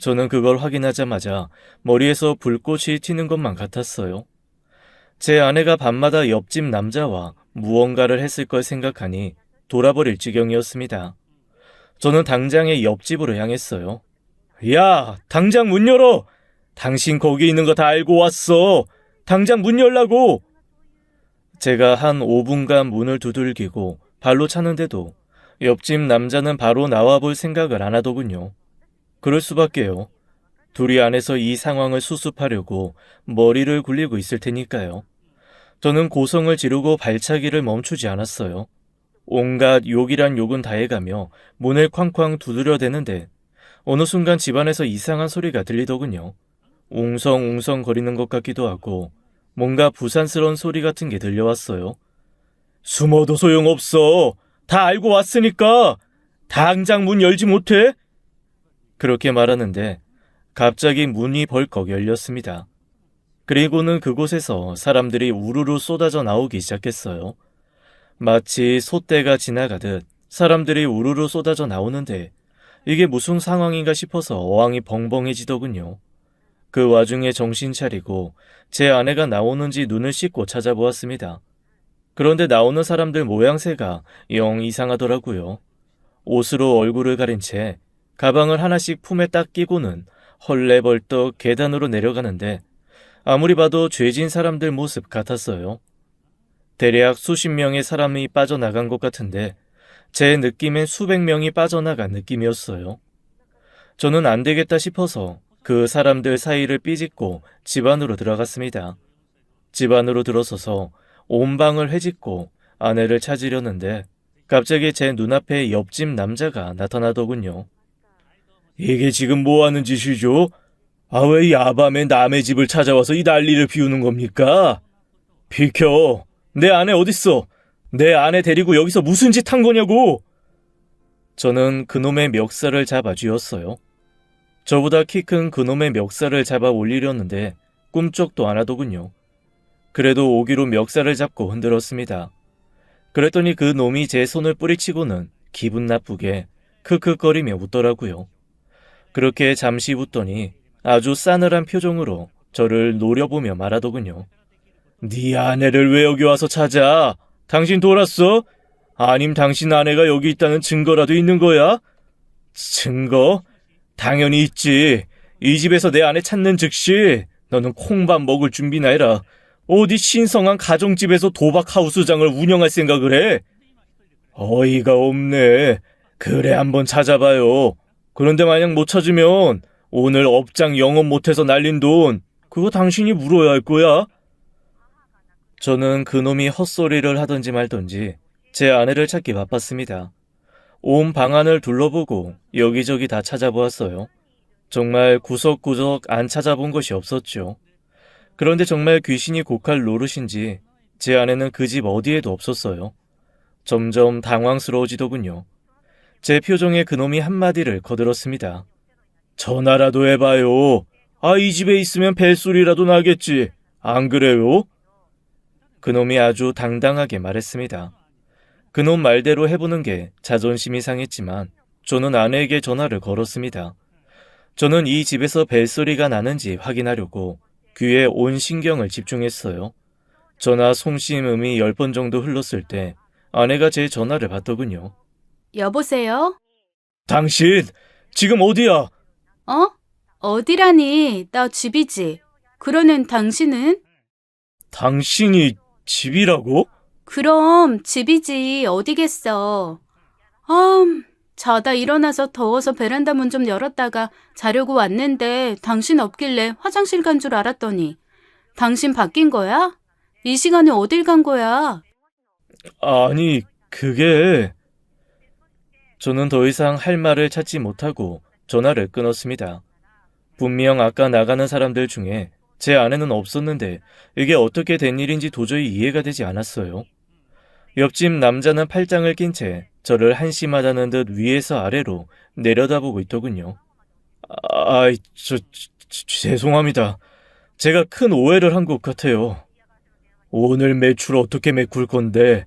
저는 그걸 확인하자마자 머리에서 불꽃이 튀는 것만 같았어요. 제 아내가 밤마다 옆집 남자와 무언가를 했을 걸 생각하니 돌아버릴 지경이었습니다. 저는 당장에 옆집으로 향했어요. 야, 당장 문 열어! 당신 거기 있는 거 다 알고 왔어! 당장 문 열라고! 제가 한 5분간 문을 두들기고 발로 차는데도 옆집 남자는 바로 나와볼 생각을 안 하더군요. 그럴 수밖에요. 둘이 안에서 이 상황을 수습하려고 머리를 굴리고 있을 테니까요. 저는 고성을 지르고 발차기를 멈추지 않았어요. 온갖 욕이란 욕은 다 해가며 문을 쾅쾅 두드려대는데 어느 순간 집안에서 이상한 소리가 들리더군요. 웅성웅성 거리는 것 같기도 하고 뭔가 부산스러운 소리 같은 게 들려왔어요. 숨어도 소용없어. 다 알고 왔으니까 당장 문 열지 못해? 그렇게 말하는데 갑자기 문이 벌컥 열렸습니다. 그리고는 그곳에서 사람들이 우르르 쏟아져 나오기 시작했어요. 마치 소떼가 지나가듯 사람들이 우르르 쏟아져 나오는데 이게 무슨 상황인가 싶어서 어항이 벙벙해지더군요. 그 와중에 정신 차리고 제 아내가 나오는지 눈을 씻고 찾아보았습니다. 그런데 나오는 사람들 모양새가 영 이상하더라고요. 옷으로 얼굴을 가린 채 가방을 하나씩 품에 딱 끼고는 헐레벌떡 계단으로 내려가는데 아무리 봐도 죄진 사람들 모습 같았어요. 대략 수십 명의 사람이 빠져나간 것 같은데 제 느낌엔 수백 명이 빠져나간 느낌이었어요. 저는 안 되겠다 싶어서 그 사람들 사이를 삐짓고 집 안으로 들어갔습니다. 집 안으로 들어서서 온 방을 헤집고 아내를 찾으려는데 갑자기 제 눈앞에 옆집 남자가 나타나더군요. 이게 지금 뭐 하는 짓이죠? 왜 야밤에 남의 집을 찾아와서 이 난리를 피우는 겁니까? 비켜! 내 아내 어딨어? 내 아내 데리고 여기서 무슨 짓 한 거냐고! 저는 그놈의 멱살을 잡아 쥐었어요. 저보다 키 큰 그놈의 멱살을 잡아 올리려는데 꿈쩍도 안 하더군요. 그래도 오기로 멱살을 잡고 흔들었습니다. 그랬더니 그 놈이 제 손을 뿌리치고는 기분 나쁘게 크크거리며 웃더라고요. 그렇게 잠시 웃더니 아주 싸늘한 표정으로 저를 노려보며 말하더군요. 네 아내를 왜 여기 와서 찾아? 당신 돌았어? 아님 당신 아내가 여기 있다는 증거라도 있는 거야? 증거? 당연히 있지. 이 집에서 내 아내 찾는 즉시 너는 콩밥 먹을 준비나 해라. 어디 신성한 가정집에서 도박 하우스장을 운영할 생각을 해? 어이가 없네. 그래 한번 찾아봐요. 그런데 만약 못 찾으면 오늘 업장 영업 못해서 날린 돈 그거 당신이 물어야 할 거야. 저는 그놈이 헛소리를 하던지 말던지 제 아내를 찾기 바빴습니다. 온 방안을 둘러보고 여기저기 다 찾아보았어요. 정말 구석구석 안 찾아본 것이 없었죠. 그런데 정말 귀신이 곡할 노릇인지 제 아내는 그 집 어디에도 없었어요. 점점 당황스러워지더군요. 제 표정에 그놈이 한마디를 거들었습니다. 전화라도 해봐요. 이 집에 있으면 벨소리라도 나겠지. 안 그래요? 그놈이 아주 당당하게 말했습니다. 그놈 말대로 해보는 게 자존심이 상했지만 저는 아내에게 전화를 걸었습니다. 저는 이 집에서 벨소리가 나는지 확인하려고 귀에 온 신경을 집중했어요. 전화 송심음이 10번 정도 흘렀을 때 아내가 제 전화를 받더군요. 여보세요? 당신, 지금 어디야? 어디라니? 나 집이지. 그러는 당신은? 당신이 집이라고? 그럼 집이지. 어디겠어. 자다 일어나서 더워서 베란다 문 좀 열었다가 자려고 왔는데 당신 없길래 화장실 간 줄 알았더니 당신 바뀐 거야? 이 시간에 어딜 간 거야? 아니, 그게... 저는 더 이상 할 말을 찾지 못하고 전화를 끊었습니다. 분명 아까 나가는 사람들 중에 제 아내는 없었는데 이게 어떻게 된 일인지 도저히 이해가 되지 않았어요. 옆집 남자는 팔짱을 낀 채 저를 한심하다는 듯 위에서 아래로 내려다보고 있더군요. 죄송합니다. 제가 큰 오해를 한 것 같아요. 오늘 매출 어떻게 메꿀 건데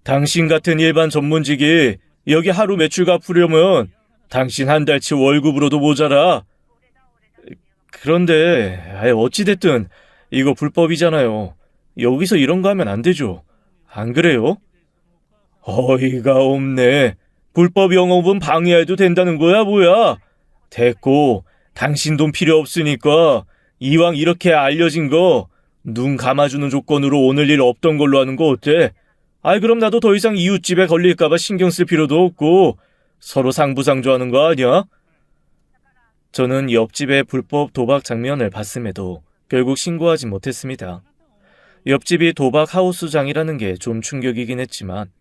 당신 같은 일반 전문직이 여기 하루 매출 갚으려면 당신 한 달치 월급으로도 모자라. 그런데 어찌됐든 이거 불법이잖아요. 여기서 이런 거 하면 안 되죠. 안 그래요? 어이가 없네. 불법 영업은 방해해도 된다는 거야 뭐야? 됐고 당신 돈 필요 없으니까 이왕 이렇게 알려진 거 눈 감아주는 조건으로 오늘 일 없던 걸로 하는 거 어때? 그럼 나도 더 이상 이웃집에 걸릴까봐 신경 쓸 필요도 없고 서로 상부상조하는 거 아니야? 저는 옆집의 불법 도박 장면을 봤음에도 결국 신고하지 못했습니다. 옆집이 도박 하우스장이라는 게 좀 충격이긴 했지만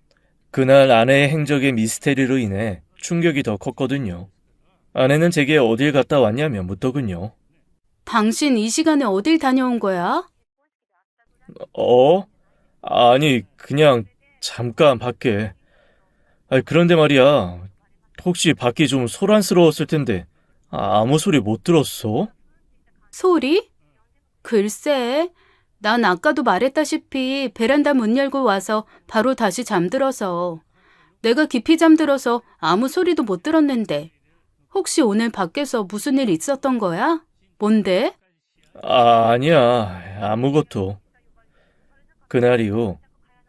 그날 아내의 행적의 미스테리로 인해 충격이 더 컸거든요. 아내는 제게 어딜 갔다 왔냐며 묻더군요. 당신 이 시간에 어딜 다녀온 거야? 아니, 그냥 잠깐 밖에. 그런데 말이야, 혹시 밖이 좀 소란스러웠을 텐데 아무 소리 못 들었어? 소리? 글쎄, 난 아까도 말했다시피 베란다 문 열고 와서 바로 다시 잠들어서 내가 깊이 잠들어서 아무 소리도 못 들었는데 혹시 오늘 밖에서 무슨 일 있었던 거야? 뭔데? 아니야, 아무것도. 그날 이후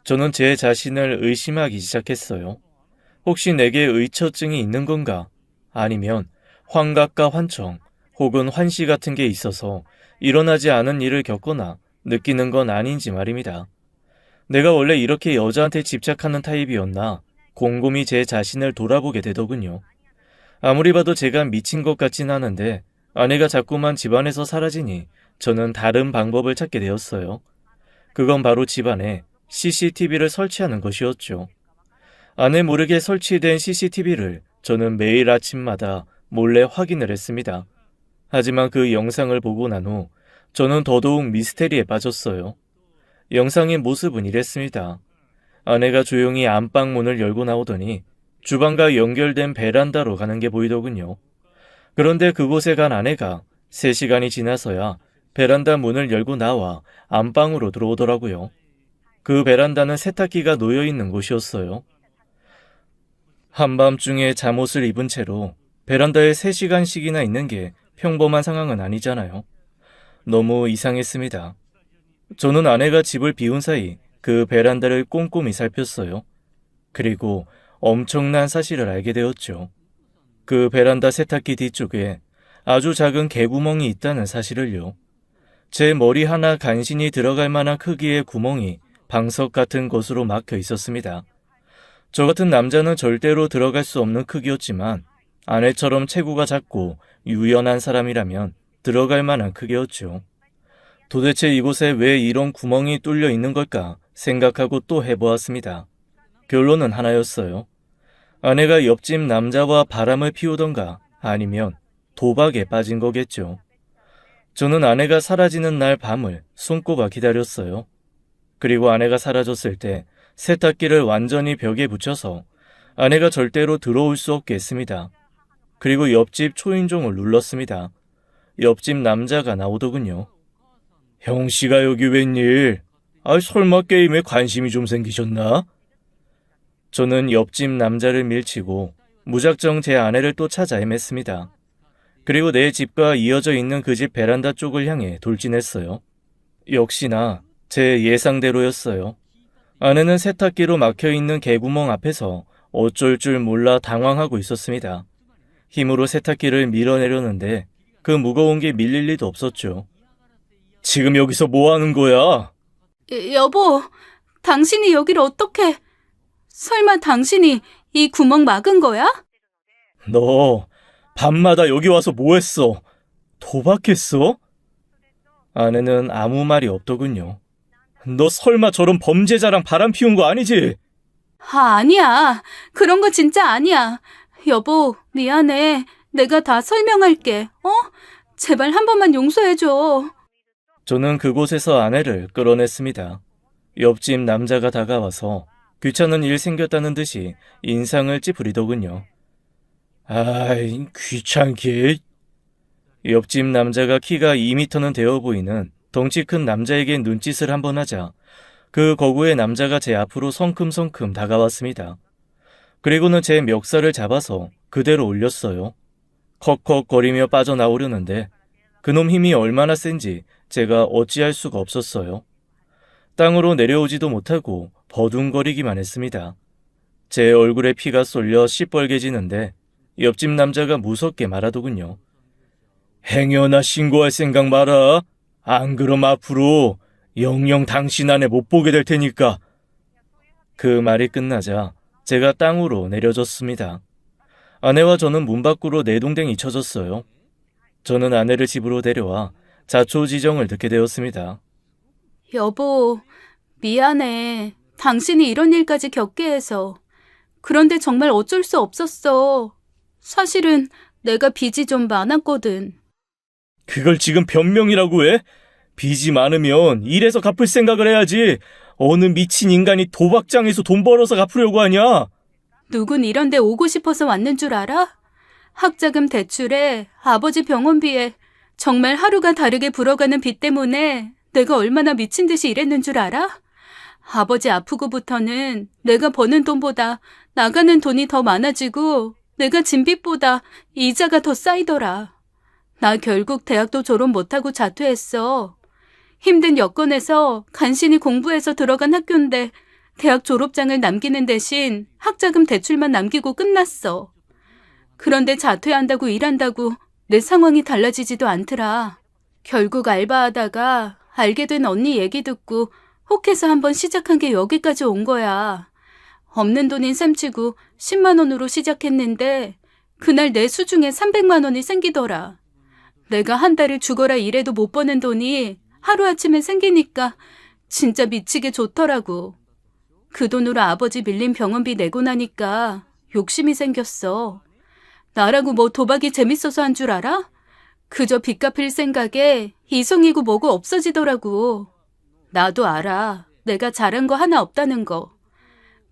저는 제 자신을 의심하기 시작했어요. 혹시 내게 의처증이 있는 건가? 아니면 환각과 환청 혹은 환시 같은 게 있어서 일어나지 않은 일을 겪거나 느끼는 건 아닌지 말입니다. 내가 원래 이렇게 여자한테 집착하는 타입이었나 곰곰이 제 자신을 돌아보게 되더군요. 아무리 봐도 제가 미친 것 같진 않은데 아내가 자꾸만 집안에서 사라지니 저는 다른 방법을 찾게 되었어요. 그건 바로 집안에 CCTV를 설치하는 것이었죠. 아내 모르게 설치된 CCTV를 저는 매일 아침마다 몰래 확인을 했습니다. 하지만 그 영상을 보고 난 후 저는 더더욱 미스테리에 빠졌어요. 영상의 모습은 이랬습니다. 아내가 조용히 안방 문을 열고 나오더니 주방과 연결된 베란다로 가는 게 보이더군요. 그런데 그곳에 간 아내가 3시간이 지나서야 베란다 문을 열고 나와 안방으로 들어오더라고요. 그 베란다는 세탁기가 놓여있는 곳이었어요. 한밤중에 잠옷을 입은 채로 베란다에 3시간씩이나 있는 게 평범한 상황은 아니잖아요. 너무 이상했습니다. 저는 아내가 집을 비운 사이 그 베란다를 꼼꼼히 살폈어요. 그리고 엄청난 사실을 알게 되었죠. 그 베란다 세탁기 뒤쪽에 아주 작은 개구멍이 있다는 사실을요. 제 머리 하나 간신히 들어갈 만한 크기의 구멍이 방석 같은 곳으로 막혀 있었습니다. 저 같은 남자는 절대로 들어갈 수 없는 크기였지만 아내처럼 체구가 작고 유연한 사람이라면 들어갈 만한 크기였죠. 도대체 이곳에 왜 이런 구멍이 뚫려 있는 걸까 생각하고 또 해보았습니다. 결론은 하나였어요. 아내가 옆집 남자와 바람을 피우던가 아니면 도박에 빠진 거겠죠. 저는 아내가 사라지는 날 밤을 손꼽아 기다렸어요. 그리고 아내가 사라졌을 때 세탁기를 완전히 벽에 붙여서 아내가 절대로 들어올 수 없게 했습니다. 그리고 옆집 초인종을 눌렀습니다. 옆집 남자가 나오더군요. 형씨가 여기 웬일? 설마 게임에 관심이 좀 생기셨나? 저는 옆집 남자를 밀치고 무작정 제 아내를 또 찾아 헤맸습니다. 그리고 내 집과 이어져 있는 그 집 베란다 쪽을 향해 돌진했어요. 역시나 제 예상대로였어요. 아내는 세탁기로 막혀있는 개구멍 앞에서 어쩔 줄 몰라 당황하고 있었습니다. 힘으로 세탁기를 밀어내려는데 그 무거운 게 밀릴 리도 없었죠. 지금 여기서 뭐 하는 거야? 여보, 당신이 여기를 어떻게... 설마 당신이 이 구멍 막은 거야? 너 밤마다 여기 와서 뭐 했어? 도박했어? 아내는 아무 말이 없더군요. 너 설마 저런 범죄자랑 바람 피운 거 아니지? 아니야. 그런 거 진짜 아니야. 여보, 미안해. 내가 다 설명할게. 제발 한 번만 용서해줘. 저는 그곳에서 아내를 끌어냈습니다. 옆집 남자가 다가와서 귀찮은 일 생겼다는 듯이 인상을 찌푸리더군요. 아이, 귀찮게. 옆집 남자가 키가 2미터는 되어 보이는 덩치 큰 남자에게 눈짓을 한번 하자 그 거구의 남자가 제 앞으로 성큼성큼 다가왔습니다. 그리고는 제 멱살을 잡아서 그대로 올렸어요. 컥컥거리며 빠져나오려는데 그놈 힘이 얼마나 센지 제가 어찌할 수가 없었어요. 땅으로 내려오지도 못하고 버둥거리기만 했습니다. 제 얼굴에 피가 쏠려 시뻘개지는데 옆집 남자가 무섭게 말하더군요. 행여나 신고할 생각 마라. 안 그럼 앞으로 영영 당신 아내 못 보게 될 테니까. 그 말이 끝나자 제가 땅으로 내려졌습니다. 아내와 저는 문 밖으로 내동댕이 쳐졌어요. 저는 아내를 집으로 데려와 자초지정을 듣게 되었습니다. 여보, 미안해. 당신이 이런 일까지 겪게 해서. 그런데 정말 어쩔 수 없었어. 사실은 내가 빚이 좀 많았거든. 그걸 지금 변명이라고 해? 빚이 많으면 일해서 갚을 생각을 해야지. 어느 미친 인간이 도박장에서 돈 벌어서 갚으려고 하냐? 누군 이런 데 오고 싶어서 왔는 줄 알아? 학자금 대출에 아버지 병원비에 정말 하루가 다르게 불어가는 빚 때문에 내가 얼마나 미친 듯이 일했는 줄 알아? 아버지 아프고부터는 내가 버는 돈보다 나가는 돈이 더 많아지고 내가 진 빚보다 이자가 더 쌓이더라. 나 결국 대학도 졸업 못하고 자퇴했어. 힘든 여건에서 간신히 공부해서 들어간 학교인데 대학 졸업장을 남기는 대신 학자금 대출만 남기고 끝났어. 그런데 자퇴한다고 일한다고 내 상황이 달라지지도 않더라. 결국 알바하다가 알게 된 언니 얘기 듣고 혹해서 한번 시작한 게 여기까지 온 거야. 없는 돈인 셈치고 10만 원으로 시작했는데 그날 내 수중에 300만 원이 생기더라. 내가 한 달을 죽어라 일해도 못 버는 돈이 하루아침에 생기니까 진짜 미치게 좋더라고. 그 돈으로 아버지 밀린 병원비 내고 나니까 욕심이 생겼어. 나라고 뭐 도박이 재밌어서 한 줄 알아? 그저 빚 갚을 생각에 이성이고 뭐고 없어지더라고. 나도 알아. 내가 잘한 거 하나 없다는 거.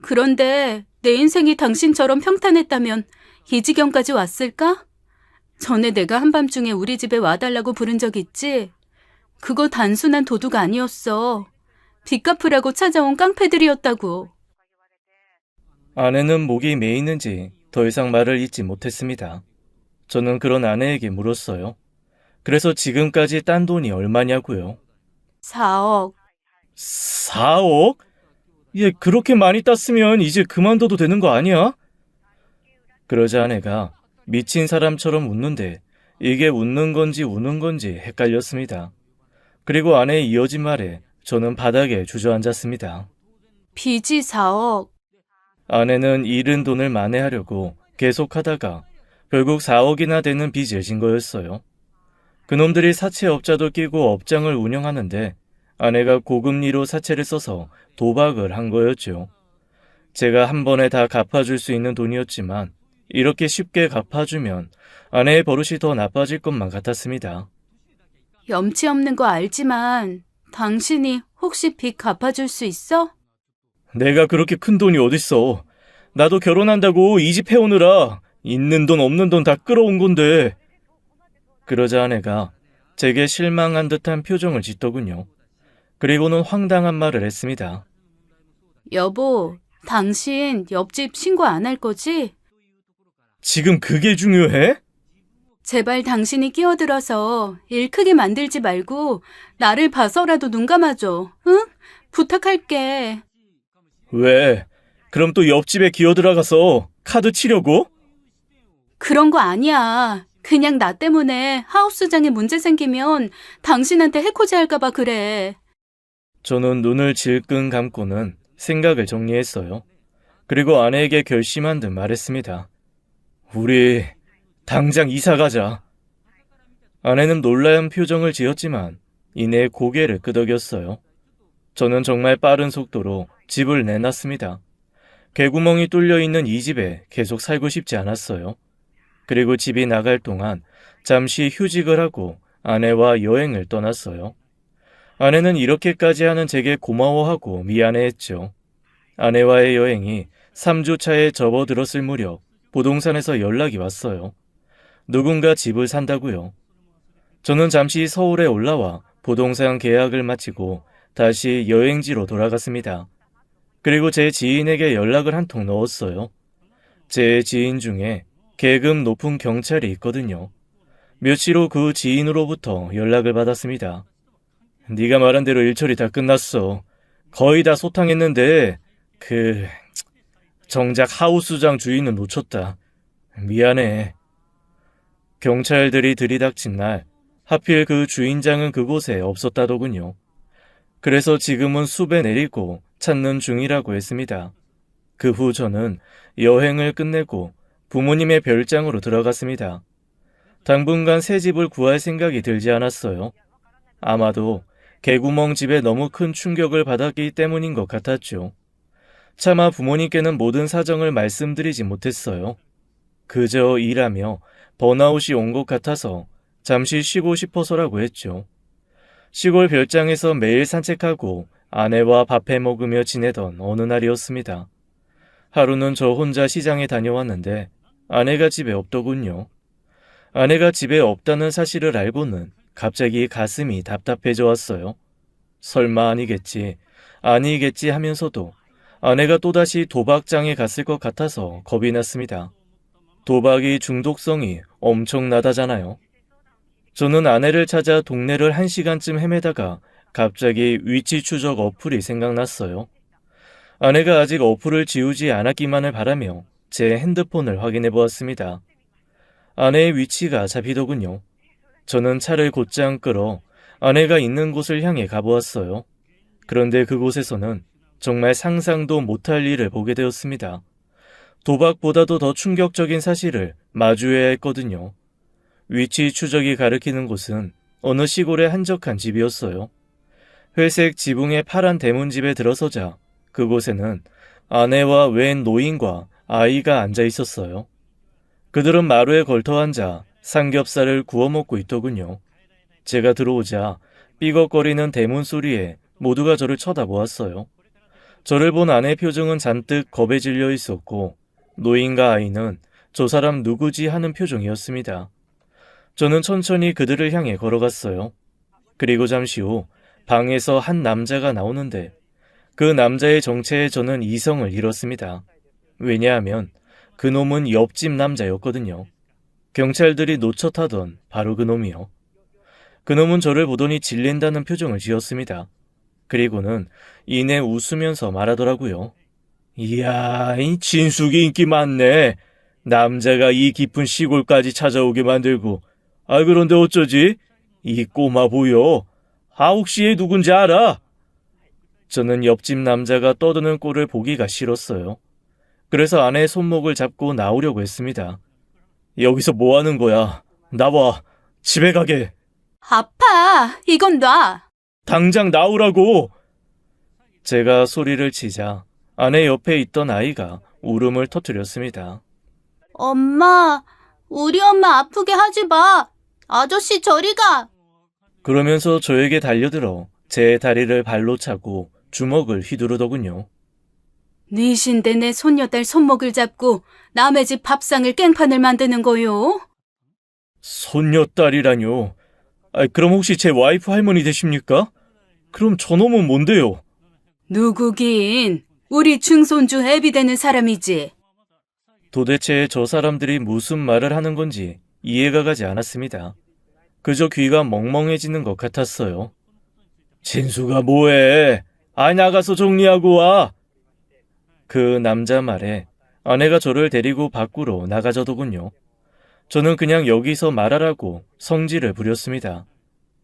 그런데 내 인생이 당신처럼 평탄했다면 이 지경까지 왔을까? 전에 내가 한밤중에 우리 집에 와달라고 부른 적 있지? 그거 단순한 도둑 아니었어. 빚 갚으라고 찾아온 깡패들이었다고. 아내는 목이 메이는지 더 이상 말을 잇지 못했습니다. 저는 그런 아내에게 물었어요. 그래서 지금까지 딴 돈이 얼마냐고요? 4억. 4억? 얘 그렇게 많이 땄으면 이제 그만둬도 되는 거 아니야? 그러자 아내가 미친 사람처럼 웃는데 이게 웃는 건지 우는 건지 헷갈렸습니다. 그리고 아내의 이어진 말에 저는 바닥에 주저앉았습니다. 빚이 4억. 아내는 잃은 돈을 만회하려고 계속하다가 결국 4억이나 되는 빚을 진 거였어요. 그놈들이 사채업자도 끼고 업장을 운영하는데 아내가 고금리로 사채를 써서 도박을 한 거였죠. 제가 한 번에 다 갚아줄 수 있는 돈이었지만 이렇게 쉽게 갚아주면 아내의 버릇이 더 나빠질 것만 같았습니다. 염치 없는 거 알지만 당신이 혹시 빚 갚아줄 수 있어? 내가 그렇게 큰 돈이 어딨어. 나도 결혼한다고 이 집 해오느라 있는 돈 없는 돈 다 끌어온 건데. 그러자 아내가 제게 실망한 듯한 표정을 짓더군요. 그리고는 황당한 말을 했습니다. 여보, 당신 옆집 신고 안 할 거지? 지금 그게 중요해? 제발 당신이 끼어들어서 일 크게 만들지 말고 나를 봐서라도 눈 감아줘. 응? 부탁할게. 왜? 그럼 또 옆집에 기어들어가서 카드 치려고? 그런 거 아니야. 그냥 나 때문에 하우스장에 문제 생기면 당신한테 해코지 할까봐 그래. 저는 눈을 질끈 감고는 생각을 정리했어요. 그리고 아내에게 결심한 듯 말했습니다. 우리 당장 이사 가자. 아내는 놀라운 표정을 지었지만 이내 고개를 끄덕였어요. 저는 정말 빠른 속도로 집을 내놨습니다. 개구멍이 뚫려 있는 이 집에 계속 살고 싶지 않았어요. 그리고 집이 나갈 동안 잠시 휴직을 하고 아내와 여행을 떠났어요. 아내는 이렇게까지 하는 제게 고마워하고 미안해했죠. 아내와의 여행이 3주 차에 접어들었을 무렵 부동산에서 연락이 왔어요. 누군가 집을 산다고요. 저는 잠시 서울에 올라와 부동산 계약을 마치고 다시 여행지로 돌아갔습니다. 그리고 제 지인에게 연락을 한 통 넣었어요. 제 지인 중에 계급 높은 경찰이 있거든요. 며칠 후 그 지인으로부터 연락을 받았습니다. 네가 말한 대로 일 처리 다 끝났어. 거의 다 소탕했는데 정작 하우스장 주인은 놓쳤다. 미안해. 경찰들이 들이닥친 날 하필 그 주인장은 그곳에 없었다더군요. 그래서 지금은 숲에 내리고 찾는 중이라고 했습니다. 그 후 저는 여행을 끝내고 부모님의 별장으로 들어갔습니다. 당분간 새 집을 구할 생각이 들지 않았어요. 아마도 개구멍 집에 너무 큰 충격을 받았기 때문인 것 같았죠. 차마 부모님께는 모든 사정을 말씀드리지 못했어요. 그저 일하며 번아웃이 온 것 같아서 잠시 쉬고 싶어서라고 했죠. 시골 별장에서 매일 산책하고 아내와 밥해 먹으며 지내던 어느 날이었습니다. 하루는 저 혼자 시장에 다녀왔는데 아내가 집에 없더군요. 아내가 집에 없다는 사실을 알고는 갑자기 가슴이 답답해져 왔어요. 설마 아니겠지 하면서도 아내가 또다시 도박장에 갔을 것 같아서 겁이 났습니다. 도박이 중독성이 엄청나다잖아요. 저는 아내를 찾아 동네를 1시간쯤 헤매다가 갑자기 위치 추적 어플이 생각났어요. 아내가 아직 어플을 지우지 않았기만을 바라며 제 핸드폰을 확인해 보았습니다. 아내의 위치가 잡히더군요. 저는 차를 곧장 끌어 아내가 있는 곳을 향해 가보았어요. 그런데 그곳에서는 정말 상상도 못할 일을 보게 되었습니다. 도박보다도 더 충격적인 사실을 마주해야 했거든요. 위치 추적이 가리키는 곳은 어느 시골의 한적한 집이었어요. 회색 지붕의 파란 대문집에 들어서자 그곳에는 아내와 웬 노인과 아이가 앉아 있었어요. 그들은 마루에 걸터 앉아 삼겹살을 구워 먹고 있더군요. 제가 들어오자 삐걱거리는 대문 소리에 모두가 저를 쳐다보았어요. 저를 본 아내의 표정은 잔뜩 겁에 질려 있었고 노인과 아이는 저 사람 누구지 하는 표정이었습니다. 저는 천천히 그들을 향해 걸어갔어요. 그리고 잠시 후 방에서 한 남자가 나오는데 그 남자의 정체에 저는 이성을 잃었습니다. 왜냐하면 그놈은 옆집 남자였거든요. 경찰들이 놓쳐타던 바로 그놈이요. 그놈은 저를 보더니 질린다는 표정을 지었습니다. 그리고는 이내 웃으면서 말하더라고요. 이야, 이 진숙이 인기 많네. 남자가 이 깊은 시골까지 찾아오게 만들고 아, 그런데 어쩌지? 이 꼬마 보여. 혹시 얘 누군지 알아? 저는 옆집 남자가 떠드는 꼴을 보기가 싫었어요. 그래서 아내의 손목을 잡고 나오려고 했습니다. 여기서 뭐 하는 거야? 나와. 집에 가게. 아파. 이건 놔. 당장 나오라고. 제가 소리를 치자 아내 옆에 있던 아이가 울음을 터뜨렸습니다. 엄마, 우리 엄마 아프게 하지 마. 아저씨 저리 가. 그러면서 저에게 달려들어 제 다리를 발로 차고 주먹을 휘두르더군요. 네 신데 내 손녀딸 손목을 잡고 남의 집 밥상을 깽판을 만드는 거요? 손녀딸이라뇨. 그럼 혹시 제 와이프 할머니 되십니까? 그럼 저놈은 뭔데요? 누구긴 우리 증손주 애비 되는 사람이지. 도대체 저 사람들이 무슨 말을 하는 건지 이해가 가지 않았습니다. 그저 귀가 멍멍해지는 것 같았어요. 진수가 뭐해? 나가서 정리하고 와. 그 남자 말에 아내가 저를 데리고 밖으로 나가자더군요. 저는 그냥 여기서 말하라고 성질을 부렸습니다.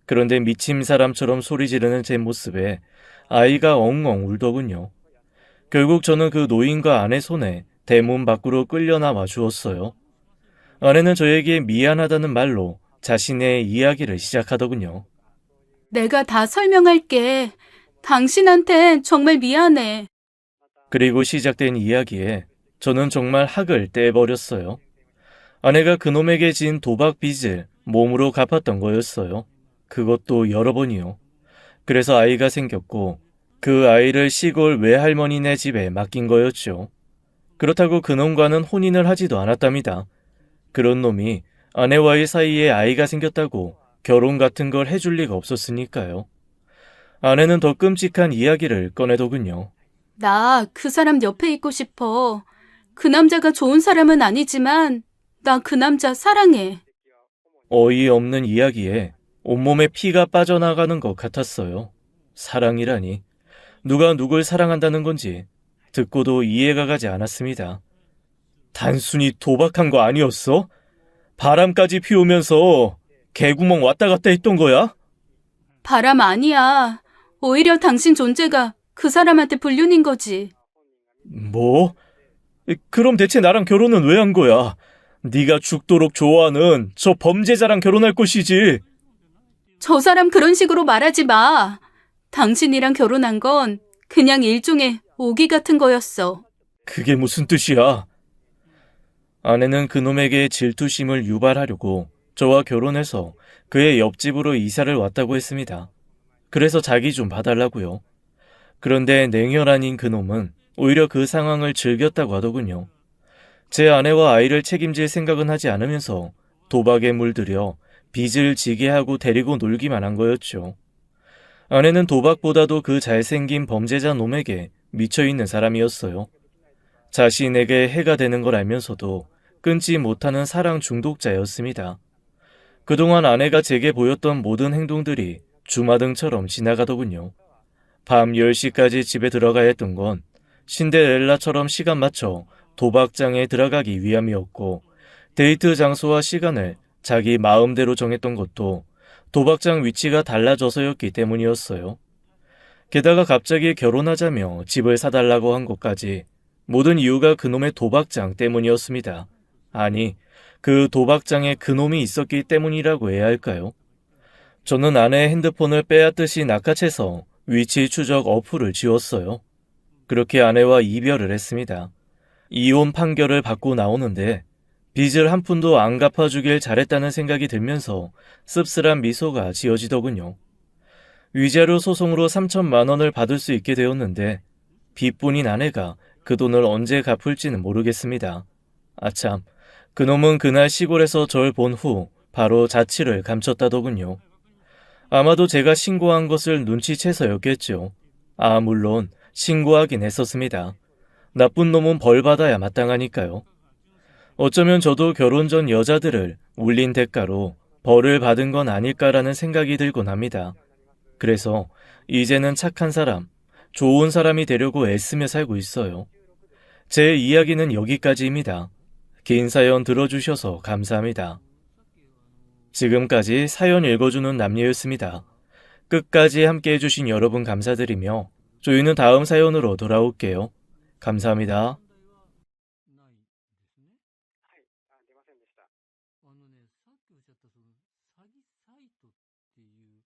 그런데 미친 사람처럼 소리 지르는 제 모습에 아이가 엉엉 울더군요. 결국 저는 그 노인과 아내 손에 대문 밖으로 끌려나와 주었어요. 아내는 저에게 미안하다는 말로 자신의 이야기를 시작하더군요. 내가 다 설명할게. 당신한텐 정말 미안해. 그리고 시작된 이야기에 저는 정말 학을 떼버렸어요. 아내가 그놈에게 진 도박 빚을 몸으로 갚았던 거였어요. 그것도 여러 번이요. 그래서 아이가 생겼고 그 아이를 시골 외할머니네 집에 맡긴 거였죠. 그렇다고 그놈과는 혼인을 하지도 않았답니다. 그런 놈이 아내와의 사이에 아이가 생겼다고 결혼 같은 걸 해줄 리가 없었으니까요. 아내는 더 끔찍한 이야기를 꺼내더군요. 나 그 사람 옆에 있고 싶어. 그 남자가 좋은 사람은 아니지만 나 그 남자 사랑해. 어이없는 이야기에 온몸에 피가 빠져나가는 것 같았어요. 사랑이라니. 누가 누굴 사랑한다는 건지 듣고도 이해가 가지 않았습니다. 단순히 도박한 거 아니었어? 바람까지 피우면서 개구멍 왔다 갔다 했던 거야? 바람 아니야. 오히려 당신 존재가 그 사람한테 불륜인 거지. 뭐? 그럼 대체 나랑 결혼은 왜 한 거야? 네가 죽도록 좋아하는 저 범죄자랑 결혼할 것이지. 저 사람 그런 식으로 말하지 마. 당신이랑 결혼한 건 그냥 일종의 오기 같은 거였어. 그게 무슨 뜻이야? 아내는 그놈에게 질투심을 유발하려고 저와 결혼해서 그의 옆집으로 이사를 왔다고 했습니다. 그래서 자기 좀 봐달라고요. 그런데 냉혈 아닌 그놈은 오히려 그 상황을 즐겼다고 하더군요. 제 아내와 아이를 책임질 생각은 하지 않으면서 도박에 물들여 빚을 지게 하고 데리고 놀기만 한 거였죠. 아내는 도박보다도 그 잘생긴 범죄자 놈에게 미쳐있는 사람이었어요. 자신에게 해가 되는 걸 알면서도 끊지 못하는 사랑 중독자였습니다. 그동안 아내가 제게 보였던 모든 행동들이 주마등처럼 지나가더군요. 밤 10시까지 집에 들어가야 했던 건 신데렐라처럼 시간 맞춰 도박장에 들어가기 위함이었고, 데이트 장소와 시간을 자기 마음대로 정했던 것도 도박장 위치가 달라져서였기 때문이었어요. 게다가 갑자기 결혼하자며 집을 사달라고 한 것까지 모든 이유가 그놈의 도박장 때문이었습니다. 아니, 그 도박장에 그놈이 있었기 때문이라고 해야 할까요? 저는 아내의 핸드폰을 빼앗듯이 낚아채서 위치 추적 어플을 지웠어요. 그렇게 아내와 이별을 했습니다. 이혼 판결을 받고 나오는데 빚을 한 푼도 안 갚아주길 잘했다는 생각이 들면서 씁쓸한 미소가 지어지더군요. 위자료 소송으로 3천만 원을 받을 수 있게 되었는데 빚뿐인 아내가 그 돈을 언제 갚을지는 모르겠습니다. 아참, 그놈은 그날 시골에서 절 본 후 바로 자취를 감췄다더군요. 아마도 제가 신고한 것을 눈치채서였겠죠. 물론 신고하긴 했었습니다. 나쁜 놈은 벌 받아야 마땅하니까요. 어쩌면 저도 결혼 전 여자들을 울린 대가로 벌을 받은 건 아닐까라는 생각이 들곤 합니다. 그래서 이제는 착한 사람, 좋은 사람이 되려고 애쓰며 살고 있어요. 제 이야기는 여기까지입니다. 긴 사연 들어주셔서 감사합니다. 지금까지 사연 읽어주는 남녀였습니다. 끝까지 함께 해주신 여러분 감사드리며 저희는 다음 사연으로 돌아올게요. 감사합니다. はい、出ませんでした。さっきおっしゃったその詐欺サイトっていう、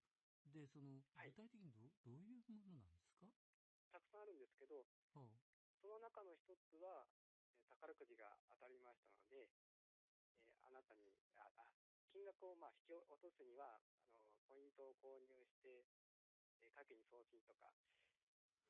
で、そのはい具体的にどういうものなんですか？たくさんあるんですけど、はあ、その中の一つは、宝くじが当たりましたので、あなたに、金額を引き落とすには、ポイントを購入して、下記に送金とか、